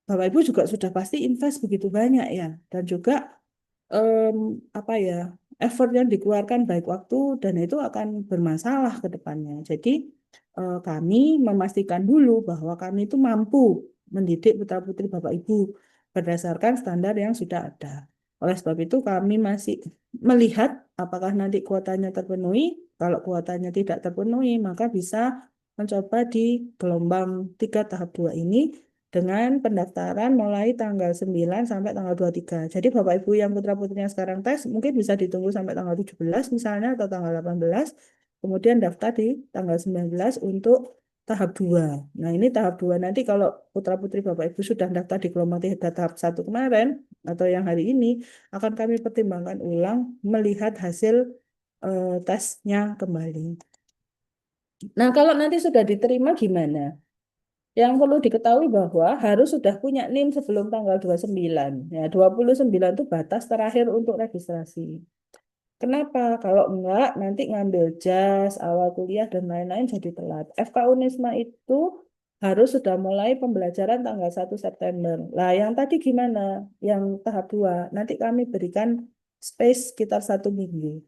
Bapak Ibu juga sudah pasti invest begitu banyak ya, dan juga em, apa ya effort yang dikeluarkan baik waktu dan itu akan bermasalah ke depannya. Jadi kami memastikan dulu bahwa kami itu mampu mendidik putra-putri Bapak Ibu berdasarkan standar yang sudah ada. Oleh sebab itu kami masih melihat apakah nanti kuotanya terpenuhi. Kalau kuotanya tidak terpenuhi, maka bisa mencoba di gelombang 3 tahap 2 ini dengan pendaftaran mulai tanggal 9 sampai tanggal 23. Jadi Bapak Ibu yang putra-putrinya sekarang tes mungkin bisa ditunggu sampai tanggal 17 misalnya atau tanggal 18. Kemudian daftar di tanggal 19 untuk tahap 2. Nah ini tahap 2 nanti kalau putra-putri Bapak Ibu sudah daftar di gelombang 3 tahap 1 kemarin atau yang hari ini akan kami pertimbangkan ulang melihat hasil tesnya kembali. Nah kalau nanti sudah diterima gimana? Yang perlu diketahui bahwa harus sudah punya NIM sebelum tanggal 29. Ya, 29 itu batas terakhir untuk registrasi. Kenapa? Kalau enggak, nanti ngambil jas, awal kuliah, dan lain-lain jadi telat. FK Unisma itu harus sudah mulai pembelajaran tanggal 1 September. Lah, yang tadi gimana? Yang tahap 2. Nanti kami berikan space sekitar 1 minggu.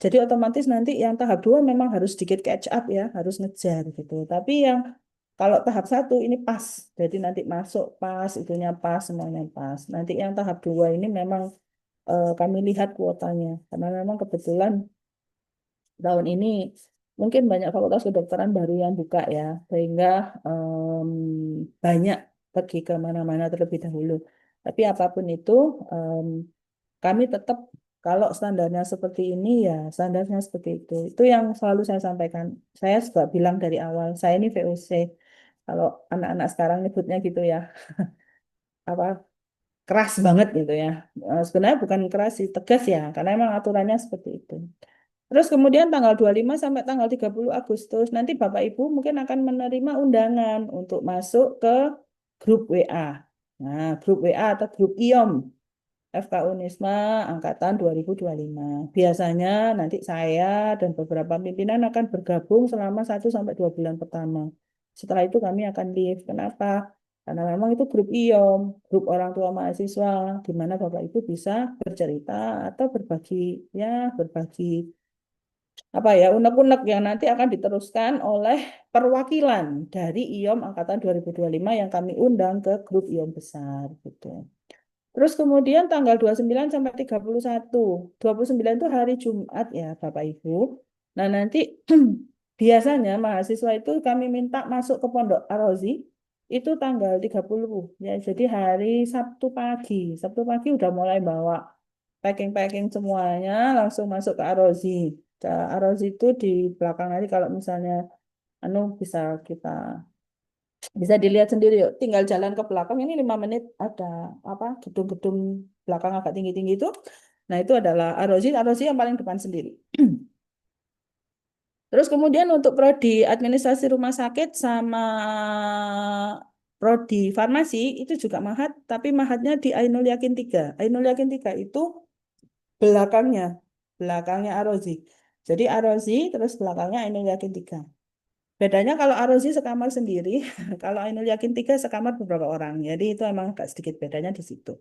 Jadi otomatis nanti yang tahap 2 memang harus sedikit catch up ya, harus ngejar gitu. Tapi yang kalau tahap 1 ini pas, jadi nanti masuk pas, itunya pas, semuanya pas. Nanti yang tahap 2 ini memang kami lihat kuotanya, karena memang kebetulan tahun ini mungkin banyak fakultas kedokteran baru yang buka ya, sehingga banyak pergi ke mana-mana terlebih dahulu. Tapi apapun itu, kami tetap Kalau standarnya seperti ini ya standarnya seperti itu. Itu yang selalu saya sampaikan. Saya juga bilang dari awal, saya ini VOC. Kalau anak-anak sekarang nyebutnya gitu ya, apa keras banget gitu ya. Sebenarnya bukan keras sih, tegas ya, karena emang aturannya seperti itu. Terus kemudian tanggal 25 sampai tanggal 30 Agustus, nanti Bapak Ibu mungkin akan menerima undangan untuk masuk ke grup WA. Nah, grup WA atau grup IOM, FK Unisma Angkatan 2025. Biasanya nanti saya dan beberapa pimpinan akan bergabung selama 1 sampai 2 bulan pertama. Setelah itu kami akan leave. Kenapa? Karena memang itu grup IOM, grup orang tua mahasiswa, di mana Bapak Ibu bisa bercerita atau berbagi, ya berbagi apa ya unek-unek yang nanti akan diteruskan oleh perwakilan dari IOM Angkatan 2025 yang kami undang ke grup IOM besar gitu. Terus kemudian tanggal 29 sampai 31. 29 itu hari Jumat ya Bapak Ibu. Nah nanti biasanya mahasiswa itu kami minta masuk ke Pondok Ar-Razi itu tanggal 30 ya. Jadi hari Sabtu pagi. Sabtu pagi udah mulai bawa packing-packing semuanya langsung masuk ke Ar-Razi. Ar-Razi itu di belakang nanti kalau misalnya anu bisa dilihat sendiri yuk. Tinggal jalan ke belakang ini 5 menit ada apa gedung-gedung belakang agak tinggi-tinggi itu. Nah itu adalah Ar-Razi, Ar-Razi yang paling depan sendiri. Terus kemudian untuk prodi administrasi rumah sakit sama prodi farmasi itu juga mahat, tapi mahatnya di Ainul Yakin 3. Ainul Yakin 3 itu belakangnya, belakangnya Ar-Razi. Jadi Ar-Razi terus belakangnya Ainul Yakin 3. Bedanya kalau Ar-Razi sekamar sendiri, kalau Ainul Yakin 3 sekamar beberapa orang. Jadi itu emang agak sedikit bedanya di situ.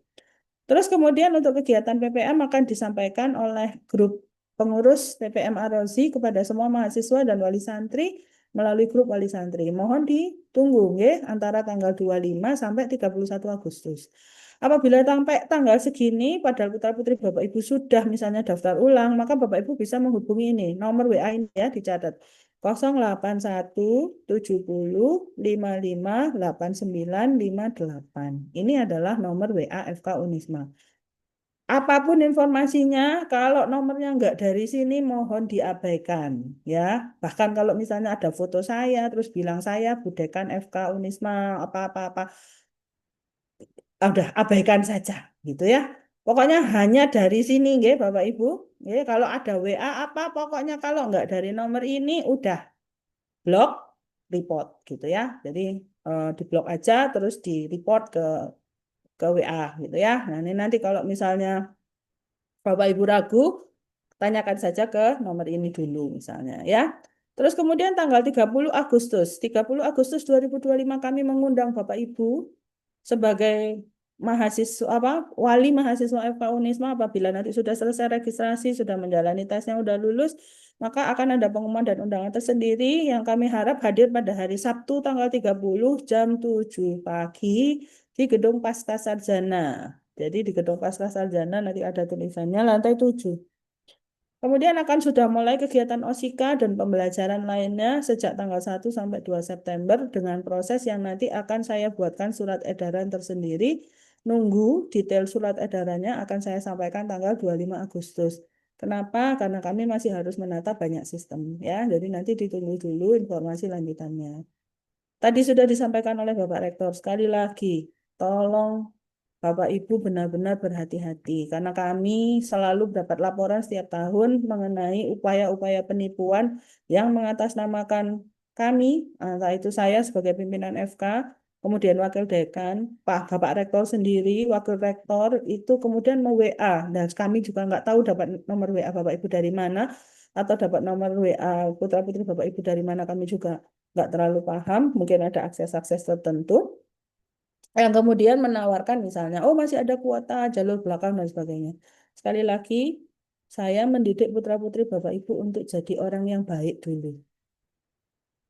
Terus kemudian untuk kegiatan PPM akan disampaikan oleh grup pengurus PPM Ar-Razi kepada semua mahasiswa dan wali santri melalui grup wali santri. Mohon ditunggu ya, antara tanggal 25 sampai 31 Agustus. Apabila sampai tanggal segini, padahal putra-putri Bapak Ibu sudah misalnya daftar ulang, maka Bapak Ibu bisa menghubungi ini, nomor WA ini ya dicatat. 08170558958. Ini adalah nomor WA FK Unisma. Apapun informasinya, kalau nomornya nggak dari sini, mohon diabaikan. Ya, bahkan kalau misalnya ada foto saya, terus bilang saya Budekan FK Unisma, apa-apa-apa, udah abaikan saja, gitu ya. Pokoknya hanya dari sini, nggih, Bapak Ibu. Nggih, kalau ada WA apa, pokoknya kalau nggak dari nomor ini, udah blok, report, gitu ya. Jadi di blok aja, terus di report ke WA, gitu ya. Nah, ini nanti kalau misalnya Bapak Ibu ragu, tanyakan saja ke nomor ini dulu misalnya ya. Terus kemudian tanggal 30 Agustus, 30 Agustus 2025 kami mengundang Bapak Ibu sebagai mahasiswa apa wali mahasiswa FK Unisma apabila nanti sudah selesai registrasi, sudah menjalani tesnya, sudah lulus, maka akan ada pengumuman dan undangan tersendiri yang kami harap hadir pada hari Sabtu tanggal 30 jam 7 pagi di Gedung Pasca Sarjana. Jadi di Gedung Pasca Sarjana nanti ada tulisannya lantai 7. Kemudian akan sudah mulai kegiatan OSIKA dan pembelajaran lainnya sejak tanggal 1 sampai 2 September dengan proses yang nanti akan saya buatkan surat edaran tersendiri. Nunggu detail surat edarannya akan saya sampaikan tanggal 25 Agustus. Kenapa? Karena kami masih harus menata banyak sistem ya. Jadi nanti ditunggu dulu informasi lanjutannya. Tadi sudah disampaikan oleh Bapak Rektor. Sekali lagi, tolong Bapak Ibu benar-benar berhati-hati karena kami selalu dapat laporan setiap tahun mengenai upaya-upaya penipuan yang mengatasnamakan kami, entah itu saya sebagai pimpinan FK, kemudian Wakil Dekan, Bapak Rektor sendiri, Wakil Rektor itu kemudian mau-WA. Dan kami juga nggak tahu dapat nomor WA Bapak Ibu dari mana atau dapat nomor WA putra-putri Bapak Ibu dari mana kami juga nggak terlalu paham. Mungkin ada akses-akses tertentu yang kemudian menawarkan misalnya, oh masih ada kuota jalur belakang dan sebagainya. Sekali lagi, saya mendidik putra-putri Bapak Ibu untuk jadi orang yang baik dulu.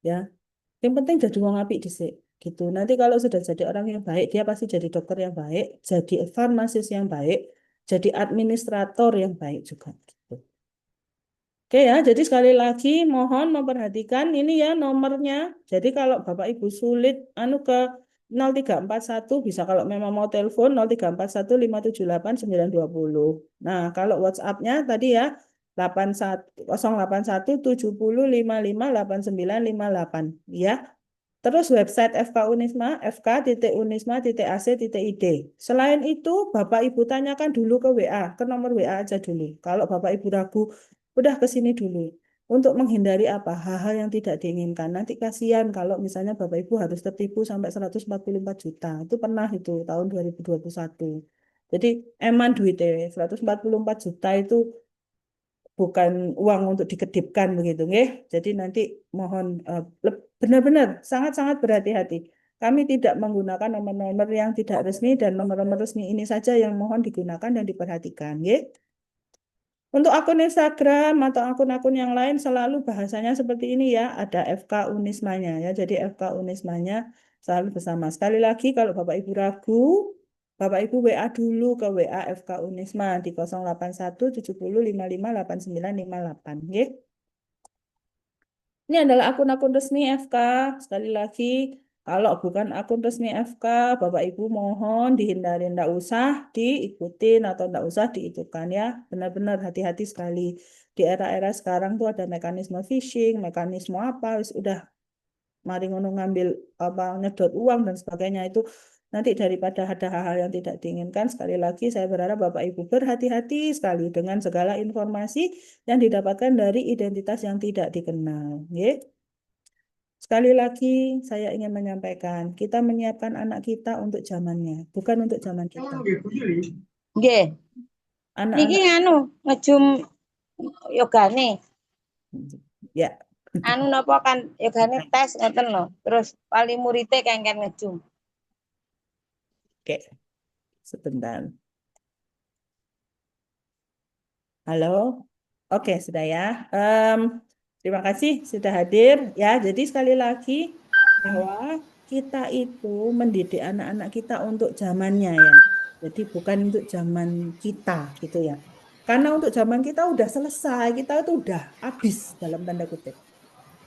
Ya, yang penting jadi wong apik dhisik. Gitu. Nanti kalau sudah jadi orang yang baik, dia pasti jadi dokter yang baik, jadi farmasis yang baik, jadi administrator yang baik juga. Gitu. Oke ya, jadi sekali lagi mohon memperhatikan ini ya nomornya. Jadi kalau Bapak Ibu sulit ke 0341 bisa kalau memang mau telepon 0341 578 920. Nah, kalau WhatsApp-nya tadi ya 081 70 55 8958 ya. Terus website FK Unisma, fk.unisma.ac.id. Selain itu, Bapak Ibu tanyakan dulu ke WA, ke nomor WA aja dulu. Kalau Bapak Ibu ragu, udah ke sini dulu. Untuk menghindari apa? Hal-hal yang tidak diinginkan. Nanti kasihan kalau misalnya Bapak Ibu harus tertipu sampai 144 juta. Itu pernah itu tahun 2021. Jadi eman duitnya 144 juta itu bukan uang untuk dikedipkan begitu nggih. Jadi nanti mohon benar-benar sangat-sangat berhati-hati. Kami tidak menggunakan nomor-nomor yang tidak resmi dan nomor-nomor resmi ini saja yang mohon digunakan dan diperhatikan nggih. Untuk akun Instagram atau akun-akun yang lain selalu bahasanya seperti ini ya, ada FK Unismanya ya. Jadi FK Unismanya selalu bersama. Sekali lagi kalau Bapak Ibu ragu, Bapak Ibu WA dulu ke WA FK Unisma di 081 70 55 8958 nggih. Ini adalah akun-akun resmi FK. Sekali lagi, kalau bukan akun resmi FK, Bapak Ibu mohon dihindari, tidak usah diikutin atau tidak usah diitukan ya. Benar-benar hati-hati sekali. Di era-era sekarang tuh ada mekanisme phishing, mekanisme apa, udah mari ngono ngambil apa nyedot uang dan sebagainya itu nanti daripada ada hal-hal yang tidak diinginkan. Sekali lagi saya berharap Bapak Ibu berhati-hati sekali dengan segala informasi yang didapatkan dari identitas yang tidak dikenal. Nggih. Sekali lagi saya ingin menyampaikan, kita menyiapkan anak kita untuk zamannya, bukan untuk zaman kita. Nggih. Niki Anak-anak anu ngejum yogane. ya, Anu napa kan yogane tes ngoten lho. Terus wali muridé kengken ngejum. oke, sebentar. Halo, oke sudah ya. Terima kasih sudah hadir ya. Jadi sekali lagi bahwa kita itu mendidik anak-anak kita untuk zamannya ya. Jadi bukan untuk zaman kita gitu ya. Karena untuk zaman kita udah selesai, kita itu udah habis dalam tanda kutip.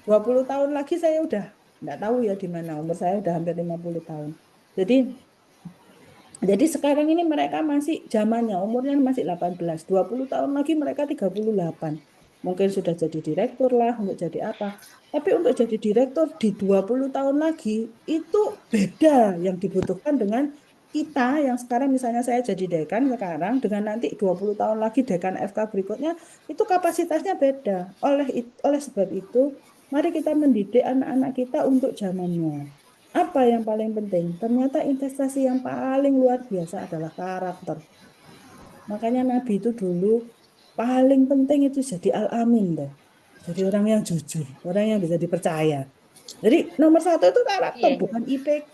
20 tahun lagi saya udah nggak tahu ya di mana, umur saya udah hampir 50 tahun. Jadi sekarang ini mereka masih zamannya, umurnya masih 18. 20 tahun lagi mereka 38. Mungkin sudah jadi direktur lah, untuk jadi apa. Tapi untuk jadi direktur di 20 tahun lagi, itu beda yang dibutuhkan dengan kita yang sekarang misalnya saya jadi dekan sekarang, dengan nanti 20 tahun lagi dekan FK berikutnya, itu kapasitasnya beda. Oleh sebab itu, mari kita mendidik anak-anak kita untuk zamannya. Apa yang paling penting? Ternyata investasi yang paling luar biasa adalah karakter. Makanya Nabi itu dulu paling penting itu jadi al-amin deh. Jadi orang yang jujur, orang yang bisa dipercaya. Jadi nomor satu itu karakter, Iya. bukan IPK.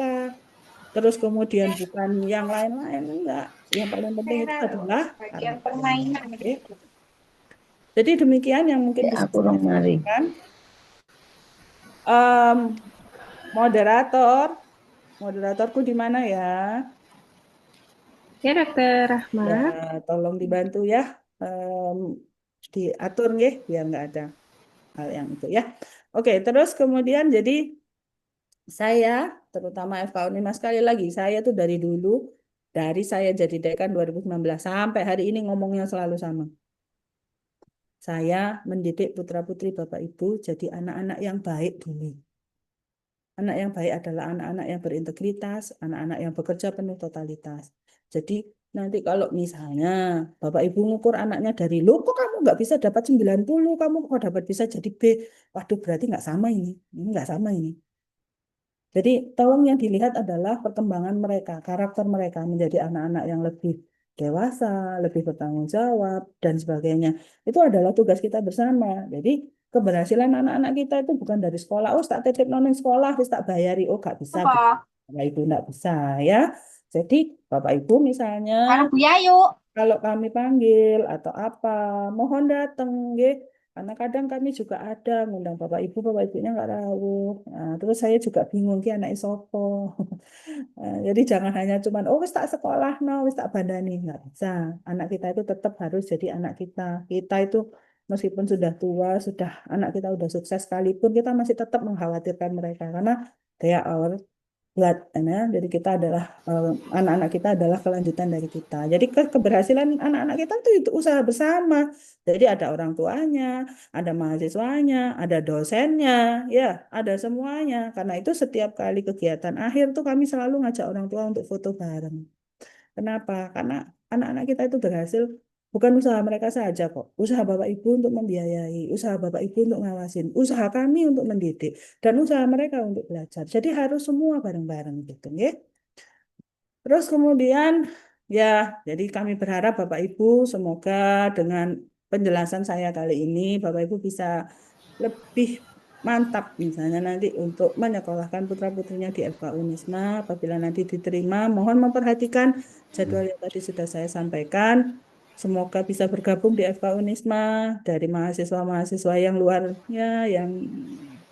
Terus kemudian bukan yang lain-lain, enggak. Yang paling penting itu adalah Bagian karakter. permainan. Oke. Jadi demikian yang mungkin Ya bisa aku saya rong mari. sampaikan. Em, moderator, moderatorku di mana ya? Ya, Dokter Ya, Rahma. tolong dibantu ya. Em, diatur nggih biar nggak ada hal yang itu ya. Oke, terus kemudian jadi saya terutama FK Unima sekali lagi, saya tuh dari dulu dari saya jadi dekan 2019 sampai hari ini ngomongnya selalu sama. Saya mendidik putra-putri Bapak Ibu jadi anak-anak yang baik dulu. Anak yang baik adalah anak-anak yang berintegritas, anak-anak yang bekerja penuh totalitas. Jadi nanti kalau misalnya Bapak Ibu ngukur anaknya dari, lo kok kamu nggak bisa dapat 90, kamu kok dapat bisa jadi B. Waduh, berarti nggak sama ini. Ini nggak sama ini. Jadi tolong yang dilihat adalah perkembangan mereka, karakter mereka menjadi anak-anak yang lebih dewasa, lebih bertanggung jawab, dan sebagainya. Itu adalah tugas kita bersama. Jadi keberhasilan anak-anak kita itu bukan dari sekolah. Oh, tak titip noning sekolah, terus tak bayari. Oh, nggak bisa. Apa? Bapak Ibu nggak bisa ya. Jadi Bapak Ibu misalnya Karo Bu Yayu. kalau kami panggil atau apa, mohon datang, nggih. Karena kadang kami juga ada ngundang Bapak Ibunya nggak tahu. Nah, terus saya juga bingung ki anak sopo. Jadi jangan hanya cuman oh wis tak sekolah no, wis tak bandani, nggak bisa. Anak kita itu tetap harus jadi anak kita. Kita itu meskipun sudah tua, sudah anak kita sudah sukses sekalipun kita masih tetap mengkhawatirkan mereka karena they are our blood, ya. Jadi kita adalah anak-anak kita adalah kelanjutan dari kita. Jadi keberhasilan anak-anak kita itu usaha bersama. Jadi ada orang tuanya, ada mahasiswanya, ada dosennya, ya, ada semuanya. Karena itu setiap kali kegiatan akhir tuh kami selalu ngajak orang tua untuk foto bareng. Kenapa? Karena anak-anak kita itu berhasil bukan usaha mereka saja kok. Usaha Bapak Ibu untuk membiayai, usaha Bapak Ibu untuk ngawasin, usaha kami untuk mendidik, dan usaha mereka untuk belajar. Jadi harus semua bareng-bareng gitu, ya. Terus kemudian ya, jadi kami berharap Bapak Ibu semoga dengan penjelasan saya kali ini Bapak Ibu bisa lebih mantap misalnya nanti untuk menyekolahkan putra-putrinya di FK Unisma. Apabila nanti diterima, mohon memperhatikan jadwal yang tadi sudah saya sampaikan. Semoga bisa bergabung di FK Unisma dari mahasiswa-mahasiswa yang luarnya, yang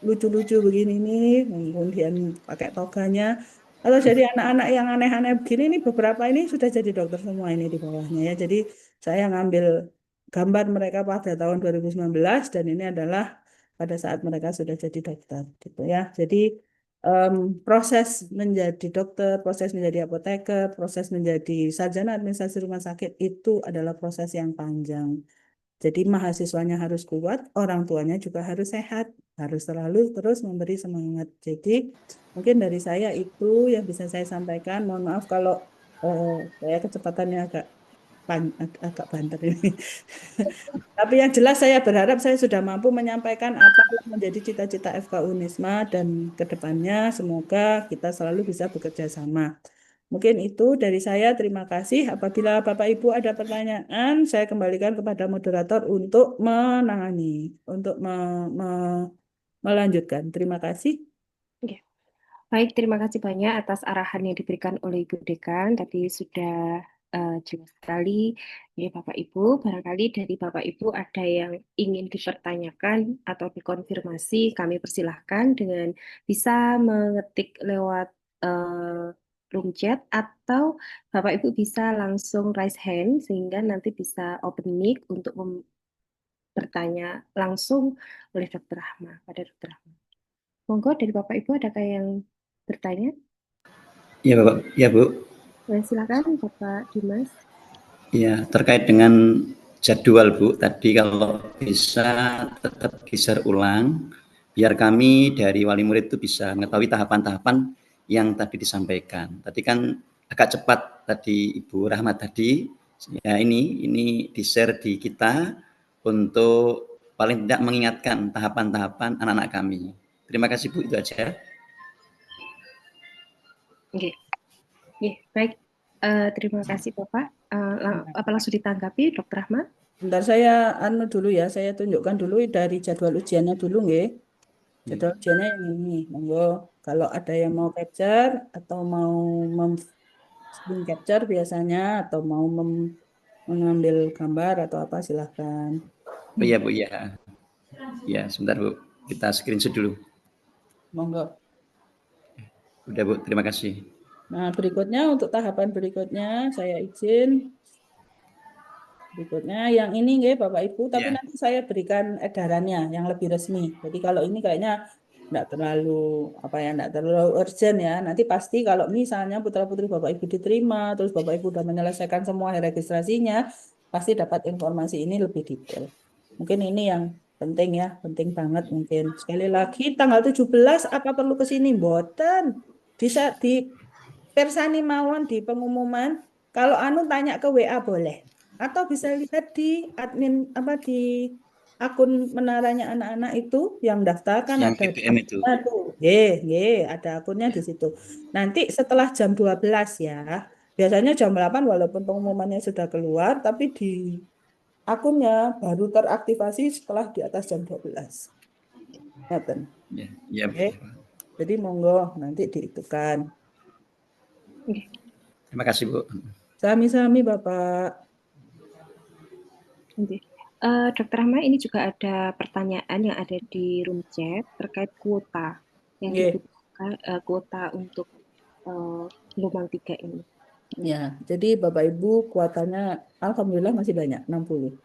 lucu-lucu begini nih, kemudian pakai toganya. Atau jadi anak-anak yang aneh-aneh begini, ini beberapa ini sudah jadi dokter semua ini di bawahnya ya. Jadi saya ngambil gambar mereka pada tahun 2019 dan ini adalah pada saat mereka sudah jadi dokter gitu ya. Jadi em, proses menjadi dokter, proses menjadi apoteker, proses menjadi sarjana administrasi rumah sakit itu adalah proses yang panjang. Jadi mahasiswanya harus kuat, orang tuanya juga harus sehat, harus selalu terus memberi semangat. Jadi mungkin dari saya itu yang bisa saya sampaikan. Mohon maaf kalau saya kecepatannya agak banter ini. Tapi yang jelas saya berharap saya sudah mampu menyampaikan apa yang menjadi cita-cita FK Unisma dan ke depannya semoga kita selalu bisa bekerja sama. Mungkin itu dari saya. Terima kasih. Apabila Bapak Ibu ada pertanyaan, saya kembalikan kepada moderator untuk menangani, untuk melanjutkan. Terima kasih. Oke. Baik, terima kasih banyak atas arahan yang diberikan oleh Ibu Dekan. Tadi sudah jelas sekali. Ya, Bapak Ibu, barangkali dari Bapak Ibu ada yang ingin dipertanyakan atau dikonfirmasi, kami persilahkan dengan bisa mengetik lewat room chat atau Bapak Ibu bisa langsung raise hand sehingga nanti bisa open mic untuk bertanya langsung oleh Dr. Rahma, pada Dr. Rahma. Monggo dari Bapak Ibu adakah yang bertanya? Ya Bapak, ya Bu. Silakan Bapak Dimas. Ya, terkait dengan jadwal Bu, tadi kalau bisa tetap geser ulang, biar kami dari wali murid itu bisa mengetahui tahapan-tahapan yang tadi disampaikan. Tadi kan agak cepat tadi Ibu Rahmat tadi, ya ini di-share di kita untuk paling tidak mengingatkan tahapan-tahapan anak-anak kami. Terima kasih Bu, itu aja. Oke, baik. Terima kasih Bapak. Apa langsung ditanggapi, Dr. Rahmat? Bentar saya dulu ya, saya tunjukkan dulu dari jadwal ujiannya dulu nggih. Jadwal ujiannya yang ini, monggo. Kalau ada yang mau capture atau mau screen capture biasanya atau mau mengambil gambar atau apa silahkan. Oh iya Bu, ya. Ya, sebentar Bu. Kita screenshot dulu. Monggo. Udah Bu, terima kasih. Nah, berikutnya untuk tahapan berikutnya saya izin. Berikutnya yang ini nggih Bapak Ibu, tapi Ya. nanti saya berikan edarannya yang lebih resmi. Jadi kalau ini kayaknya enggak terlalu enggak terlalu urgent ya. Nanti pasti kalau misalnya putra-putri Bapak Ibu diterima, terus Bapak Ibu sudah menyelesaikan semua registrasinya, pasti dapat informasi ini lebih detail. Mungkin ini yang penting ya, penting banget mungkin. Sekali lagi tanggal 17 apa perlu ke sini mboten? Bisa di persani mawon di pengumuman. Kalau tanya ke WA boleh. Atau bisa lihat di admin di akun menaranya anak-anak itu yang daftar kan Yang ada BBM itu. tuh. Ada akunnya di situ. Nanti setelah jam 12 ya. Biasanya jam 8 walaupun pengumumannya sudah keluar tapi di akunnya baru teraktivasi setelah di atas jam 12. Ngoten. Ya, ya. Oke. Jadi monggo nanti diitukan. Terima kasih Bu. Sami-sami Bapak. Dr. Rahma, ini juga ada pertanyaan yang ada di room chat terkait kuota yang dibutuhkan kuota untuk gelombang 3 ini. Ya, jadi Bapak Ibu kuotanya alhamdulillah masih banyak 60.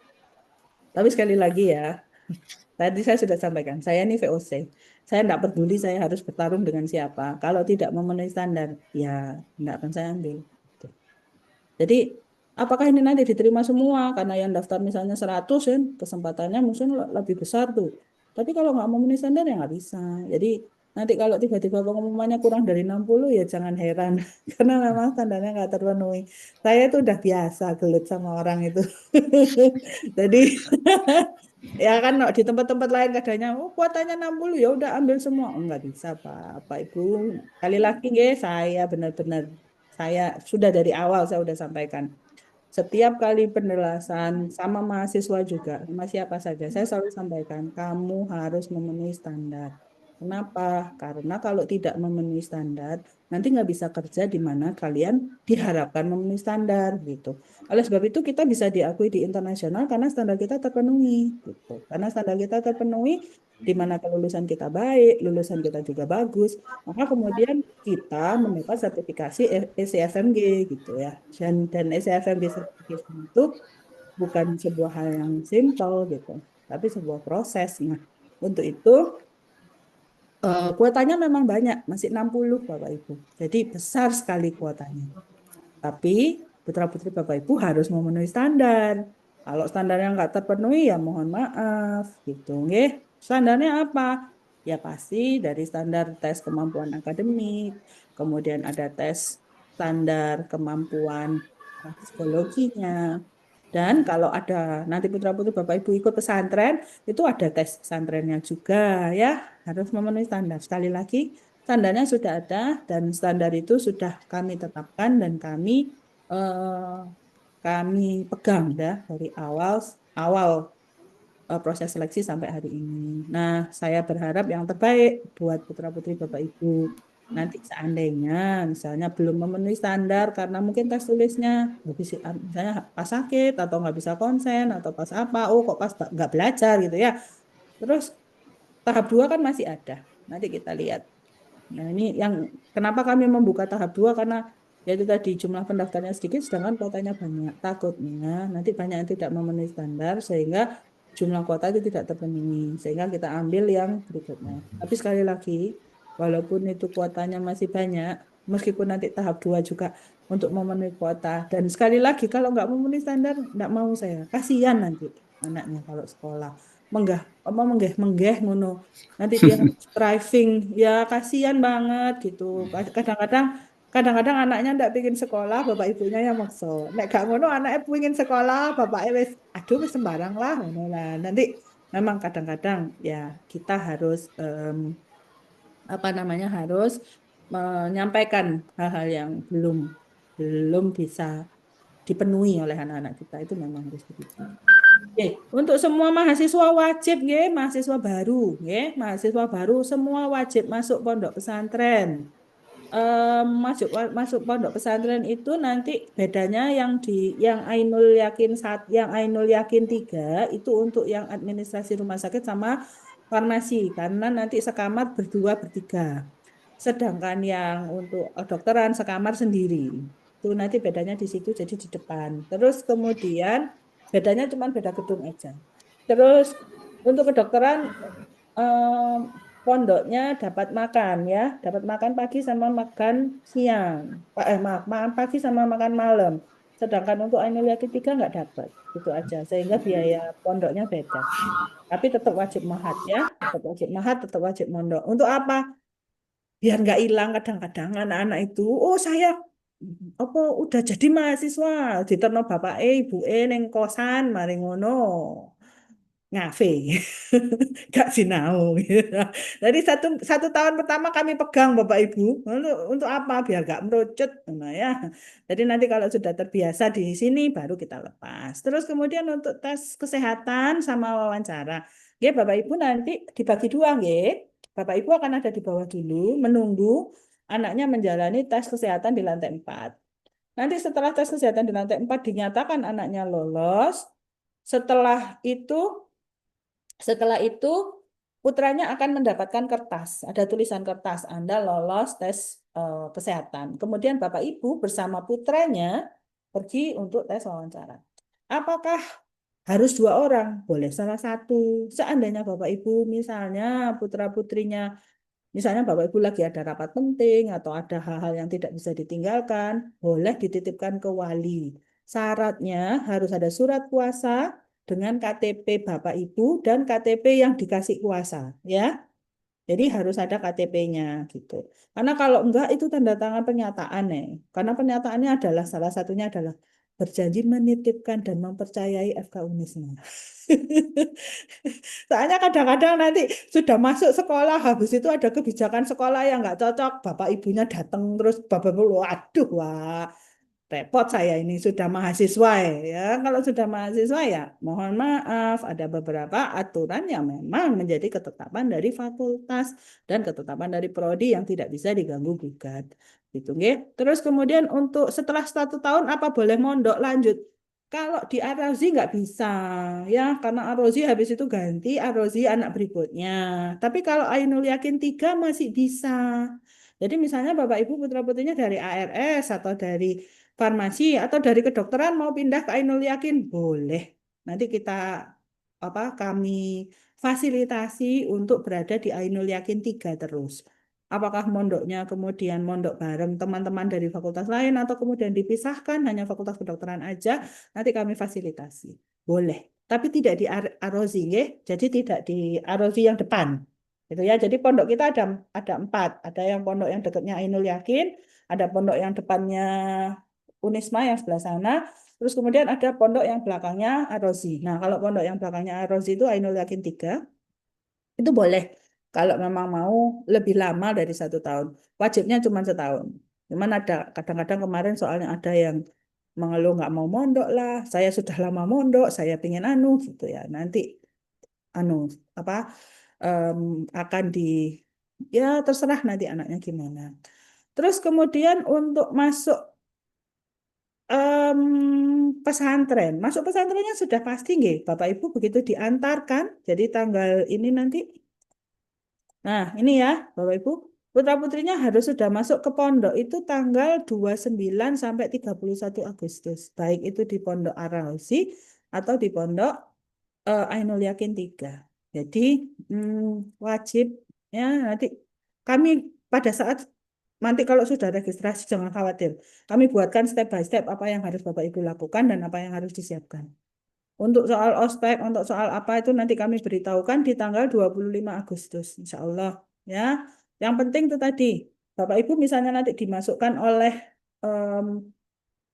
Tapi sekali lagi ya, tadi saya sudah sampaikan, saya ini VOC. Saya tidak peduli saya harus bertarung dengan siapa. Kalau tidak memenuhi standar, ya tidak akan saya ambil. Gitu. Jadi, apakah ini nanti diterima semua? Karena yang daftar misalnya 100, ya, kesempatannya mungkin lebih besar tuh. Tapi kalau nggak memenuhi standar, ya nggak bisa. Jadi, nanti kalau tiba-tiba pengumumannya kurang dari 60, ya jangan heran. Karena memang standarnya nggak terpenuhi. Saya itu udah biasa gelut sama orang itu. Jadi, ya kan di tempat-tempat lain katanya, oh kuotanya 60, ya udah ambil semua. Oh, nggak bisa, Pak. Pak Ibu, kali lagi nggih, saya benar-benar saya sudah dari awal saya sudah sampaikan. Setiap kali penjelasan sama mahasiswa juga, sama siapa saja, saya selalu sampaikan, kamu harus memenuhi standar. Kenapa? Karena kalau tidak memenuhi standar, nanti nggak bisa kerja di mana kalian diharapkan memenuhi standar gitu. Oleh sebab itu kita bisa diakui di internasional karena standar kita terpenuhi gitu. Karena standar kita terpenuhi di mana kelulusan kita baik, lulusan kita juga bagus, maka kemudian kita mendapat sertifikasi ECFMG gitu ya. Dan ECFMG certification itu bukan sebuah hal yang simple gitu, tapi sebuah proses. Nah, untuk itu kuotanya memang banyak, masih 60 Bapak Ibu. Jadi besar sekali kuotanya. Tapi putra-putri Bapak Ibu harus memenuhi standar. Kalau standarnya nggak terpenuhi ya mohon maaf gitu. Nggih. Standarnya apa? Ya pasti dari standar tes kemampuan akademik, kemudian ada tes standar kemampuan psikologinya. Dan kalau ada nanti putra-putri Bapak Ibu ikut pesantren, itu ada tes pesantrennya juga ya, harus memenuhi standar. Sekali lagi, standarnya sudah ada dan standar itu sudah kami tetapkan dan kami pegang ya dari awal awal proses seleksi sampai hari ini. Nah, saya berharap yang terbaik buat putra-putri Bapak Ibu. Nanti seandainya misalnya belum memenuhi standar karena mungkin tes tulisnya misalnya pas sakit atau nggak bisa konsen atau pas apa, oh kok pas nggak belajar gitu ya. Terus tahap 2 kan masih ada. Nanti kita lihat. Nah, ini yang kenapa kami membuka tahap 2 karena yaitu tadi jumlah pendaftarnya sedikit sedangkan kuotanya banyak. Takutnya nanti banyak yang tidak memenuhi standar sehingga jumlah kuota itu tidak terpenuhi sehingga kita ambil yang berikutnya. Tapi sekali lagi, walaupun itu kuotanya masih banyak, meskipun nanti tahap 2 juga untuk memenuhi kuota dan sekali lagi kalau nggak memenuhi standar nggak mau saya. Kasihan nanti anaknya kalau sekolah menggah apa menggeh ngono nanti dia striving ya kasihan banget gitu kadang-kadang anaknya ndak pingin sekolah bapak ibunya yang maksa nek gak ngono anaknya pingin sekolah bapaknya wis aduh wis sembarang lah ngono lah nanti memang kadang-kadang ya kita harus apa namanya harus menyampaikan hal-hal yang belum belum bisa dipenuhi oleh anak-anak kita itu memang harus begitu. Oke, untuk semua mahasiswa wajib nggih, mahasiswa baru nggih, mahasiswa baru semua wajib masuk pondok pesantren. Masuk pondok pesantren itu nanti bedanya yang Ainul Yakin 3 itu untuk yang administrasi rumah sakit sama farmasi karena nanti sekamar berdua bertiga. Sedangkan yang untuk kedokteran sekamar sendiri. Itu nanti bedanya di situ jadi di depan. Terus kemudian bedanya cuma beda gedung aja. Terus untuk kedokteran pondoknya dapat makan ya, dapat makan pagi sama makan siang. Makan pagi sama makan malam. Sedangkan untuk Ainul Yakin 3 nggak dapat, gitu aja. Sehingga biaya pondoknya beda. Tapi tetap wajib mahat ya, tetap wajib mahat, tetap wajib mondok. Untuk apa? Biar nggak hilang kadang-kadang anak-anak itu, oh saya apa udah jadi mahasiswa, diterno bapak ibu neng kosan, mari ngono ngafe gak sinau gitu. Jadi satu tahun pertama kami pegang Bapak Ibu untuk apa biar gak merucut nah ya. Jadi nanti kalau sudah terbiasa di sini baru kita lepas. Terus kemudian untuk tes kesehatan sama wawancara. Ya Bapak Ibu nanti dibagi dua nggih. Bapak Ibu akan ada di bawah dulu menunggu anaknya menjalani tes kesehatan di lantai 4. Nanti setelah tes kesehatan di lantai 4 dinyatakan anaknya lolos. Setelah itu putranya akan mendapatkan kertas, ada tulisan kertas Anda lolos tes kesehatan. Kemudian Bapak Ibu bersama putranya pergi untuk tes wawancara. Apakah harus 2 orang, boleh salah satu. Seandainya Bapak Ibu misalnya putra-putrinya, misalnya Bapak Ibu lagi ada rapat penting atau ada hal-hal yang tidak bisa ditinggalkan, boleh dititipkan ke wali. Syaratnya harus ada surat kuasa dengan KTP Bapak Ibu dan KTP yang dikasih kuasa, ya. Jadi harus ada KTP-nya gitu. Karena kalau enggak itu tanda tangan pernyataan nih. Karena pernyataannya adalah salah satunya adalah berjanji menitipkan dan mempercayai FK Unisma. Soalnya kadang-kadang nanti sudah masuk sekolah, habis itu ada kebijakan sekolah yang nggak cocok, bapak ibunya datang terus bapak ibu, aduh wah repot saya ini sudah mahasiswa ya. Kalau sudah mahasiswa ya mohon maaf ada beberapa aturan yang memang menjadi ketetapan dari fakultas dan ketetapan dari prodi yang tidak bisa diganggu gugat. Gitu nggih. Terus kemudian untuk setelah 1 tahun apa boleh mondok lanjut? Kalau di Arozi nggak bisa ya karena Arozi habis itu ganti Arozi anak berikutnya. Tapi kalau Ainul Yakin 3 masih bisa. Jadi misalnya Bapak Ibu putra putrinya dari ARS atau dari farmasi atau dari kedokteran mau pindah ke Ainul Yakin boleh. Nanti kita kami fasilitasi untuk berada di Ainul Yakin 3 terus. Apakah mondoknya kemudian mondok bareng teman-teman dari fakultas lain atau kemudian dipisahkan hanya fakultas kedokteran aja, nanti kami fasilitasi. Boleh, tapi tidak di Arozi, ya. Jadi tidak di Arozi yang depan. Gitu ya. Jadi pondok kita ada 4. Ada yang pondok yang dekatnya Ainul Yakin, ada pondok yang depannya Unisma yang sebelah sana, terus kemudian ada pondok yang belakangnya Arozi. Nah, kalau pondok yang belakangnya Arozi itu Ainul Yakin 3, itu boleh kalau memang mau lebih lama dari 1 tahun. Wajibnya cuma setahun. Cuman ada kadang-kadang kemarin soalnya ada yang mengeluh nggak mau mondok lah. Saya sudah lama mondok, saya pengen gitu ya. Nanti anu apa akan ya terserah nanti anaknya gimana. Terus kemudian untuk masuk pesantren, masuk pesantrennya sudah pasti nggih, Bapak Ibu begitu diantarkan, jadi tanggal ini nanti. Nah, ini ya, Bapak Ibu, putra-putrinya harus sudah masuk ke pondok itu tanggal 29 sampai 31 Agustus. Baik itu di Pondok Ar-Razi atau di Pondok Ainul Yakin 3. Jadi, wajib ya nanti kami pada saat nanti kalau sudah registrasi jangan khawatir. Kami buatkan step by step apa yang harus Bapak Ibu lakukan dan apa yang harus disiapkan. Untuk soal ospek, untuk soal apa itu nanti kami beritahukan di tanggal 25 Agustus, insya Allah. Ya, yang penting itu tadi, Bapak Ibu misalnya nanti dimasukkan oleh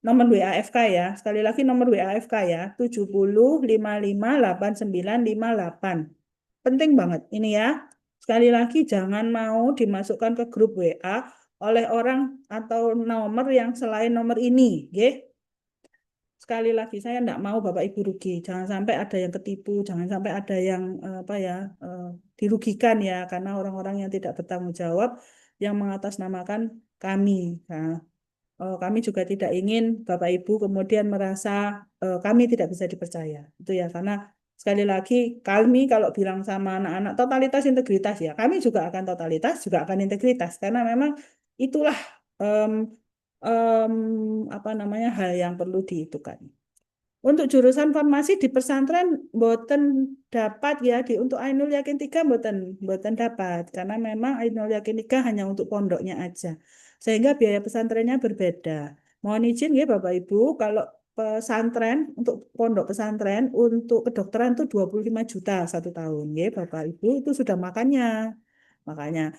nomor WAFK ya, sekali lagi nomor WAFK ya, 70558958. Penting banget ini ya. Sekali lagi jangan mau dimasukkan ke grup WA oleh orang atau nomor yang selain nomor ini, ya. Sekali lagi saya tidak mau Bapak Ibu rugi. Jangan sampai ada yang ketipu, jangan sampai ada yang dirugikan ya karena orang-orang yang tidak bertanggung jawab yang mengatasnamakan kami. Nah, kami juga tidak ingin Bapak Ibu kemudian merasa kami tidak bisa dipercaya. Itu ya karena sekali lagi kami kalau bilang sama anak-anak totalitas integritas ya, kami juga akan totalitas, juga akan integritas karena memang itulah hal yang perlu dihitungkan. Untuk jurusan farmasi di pesantren mboten dapat ya untuk Ainul Yakin 3 mboten dapat karena memang Ainul Yakin 3 hanya untuk pondoknya aja. Sehingga biaya pesantrennya berbeda. Mohon izin ya Bapak Ibu kalau pesantren untuk pondok pesantren untuk kedokteran itu 25 juta 1 tahun ya Bapak Ibu itu sudah makanya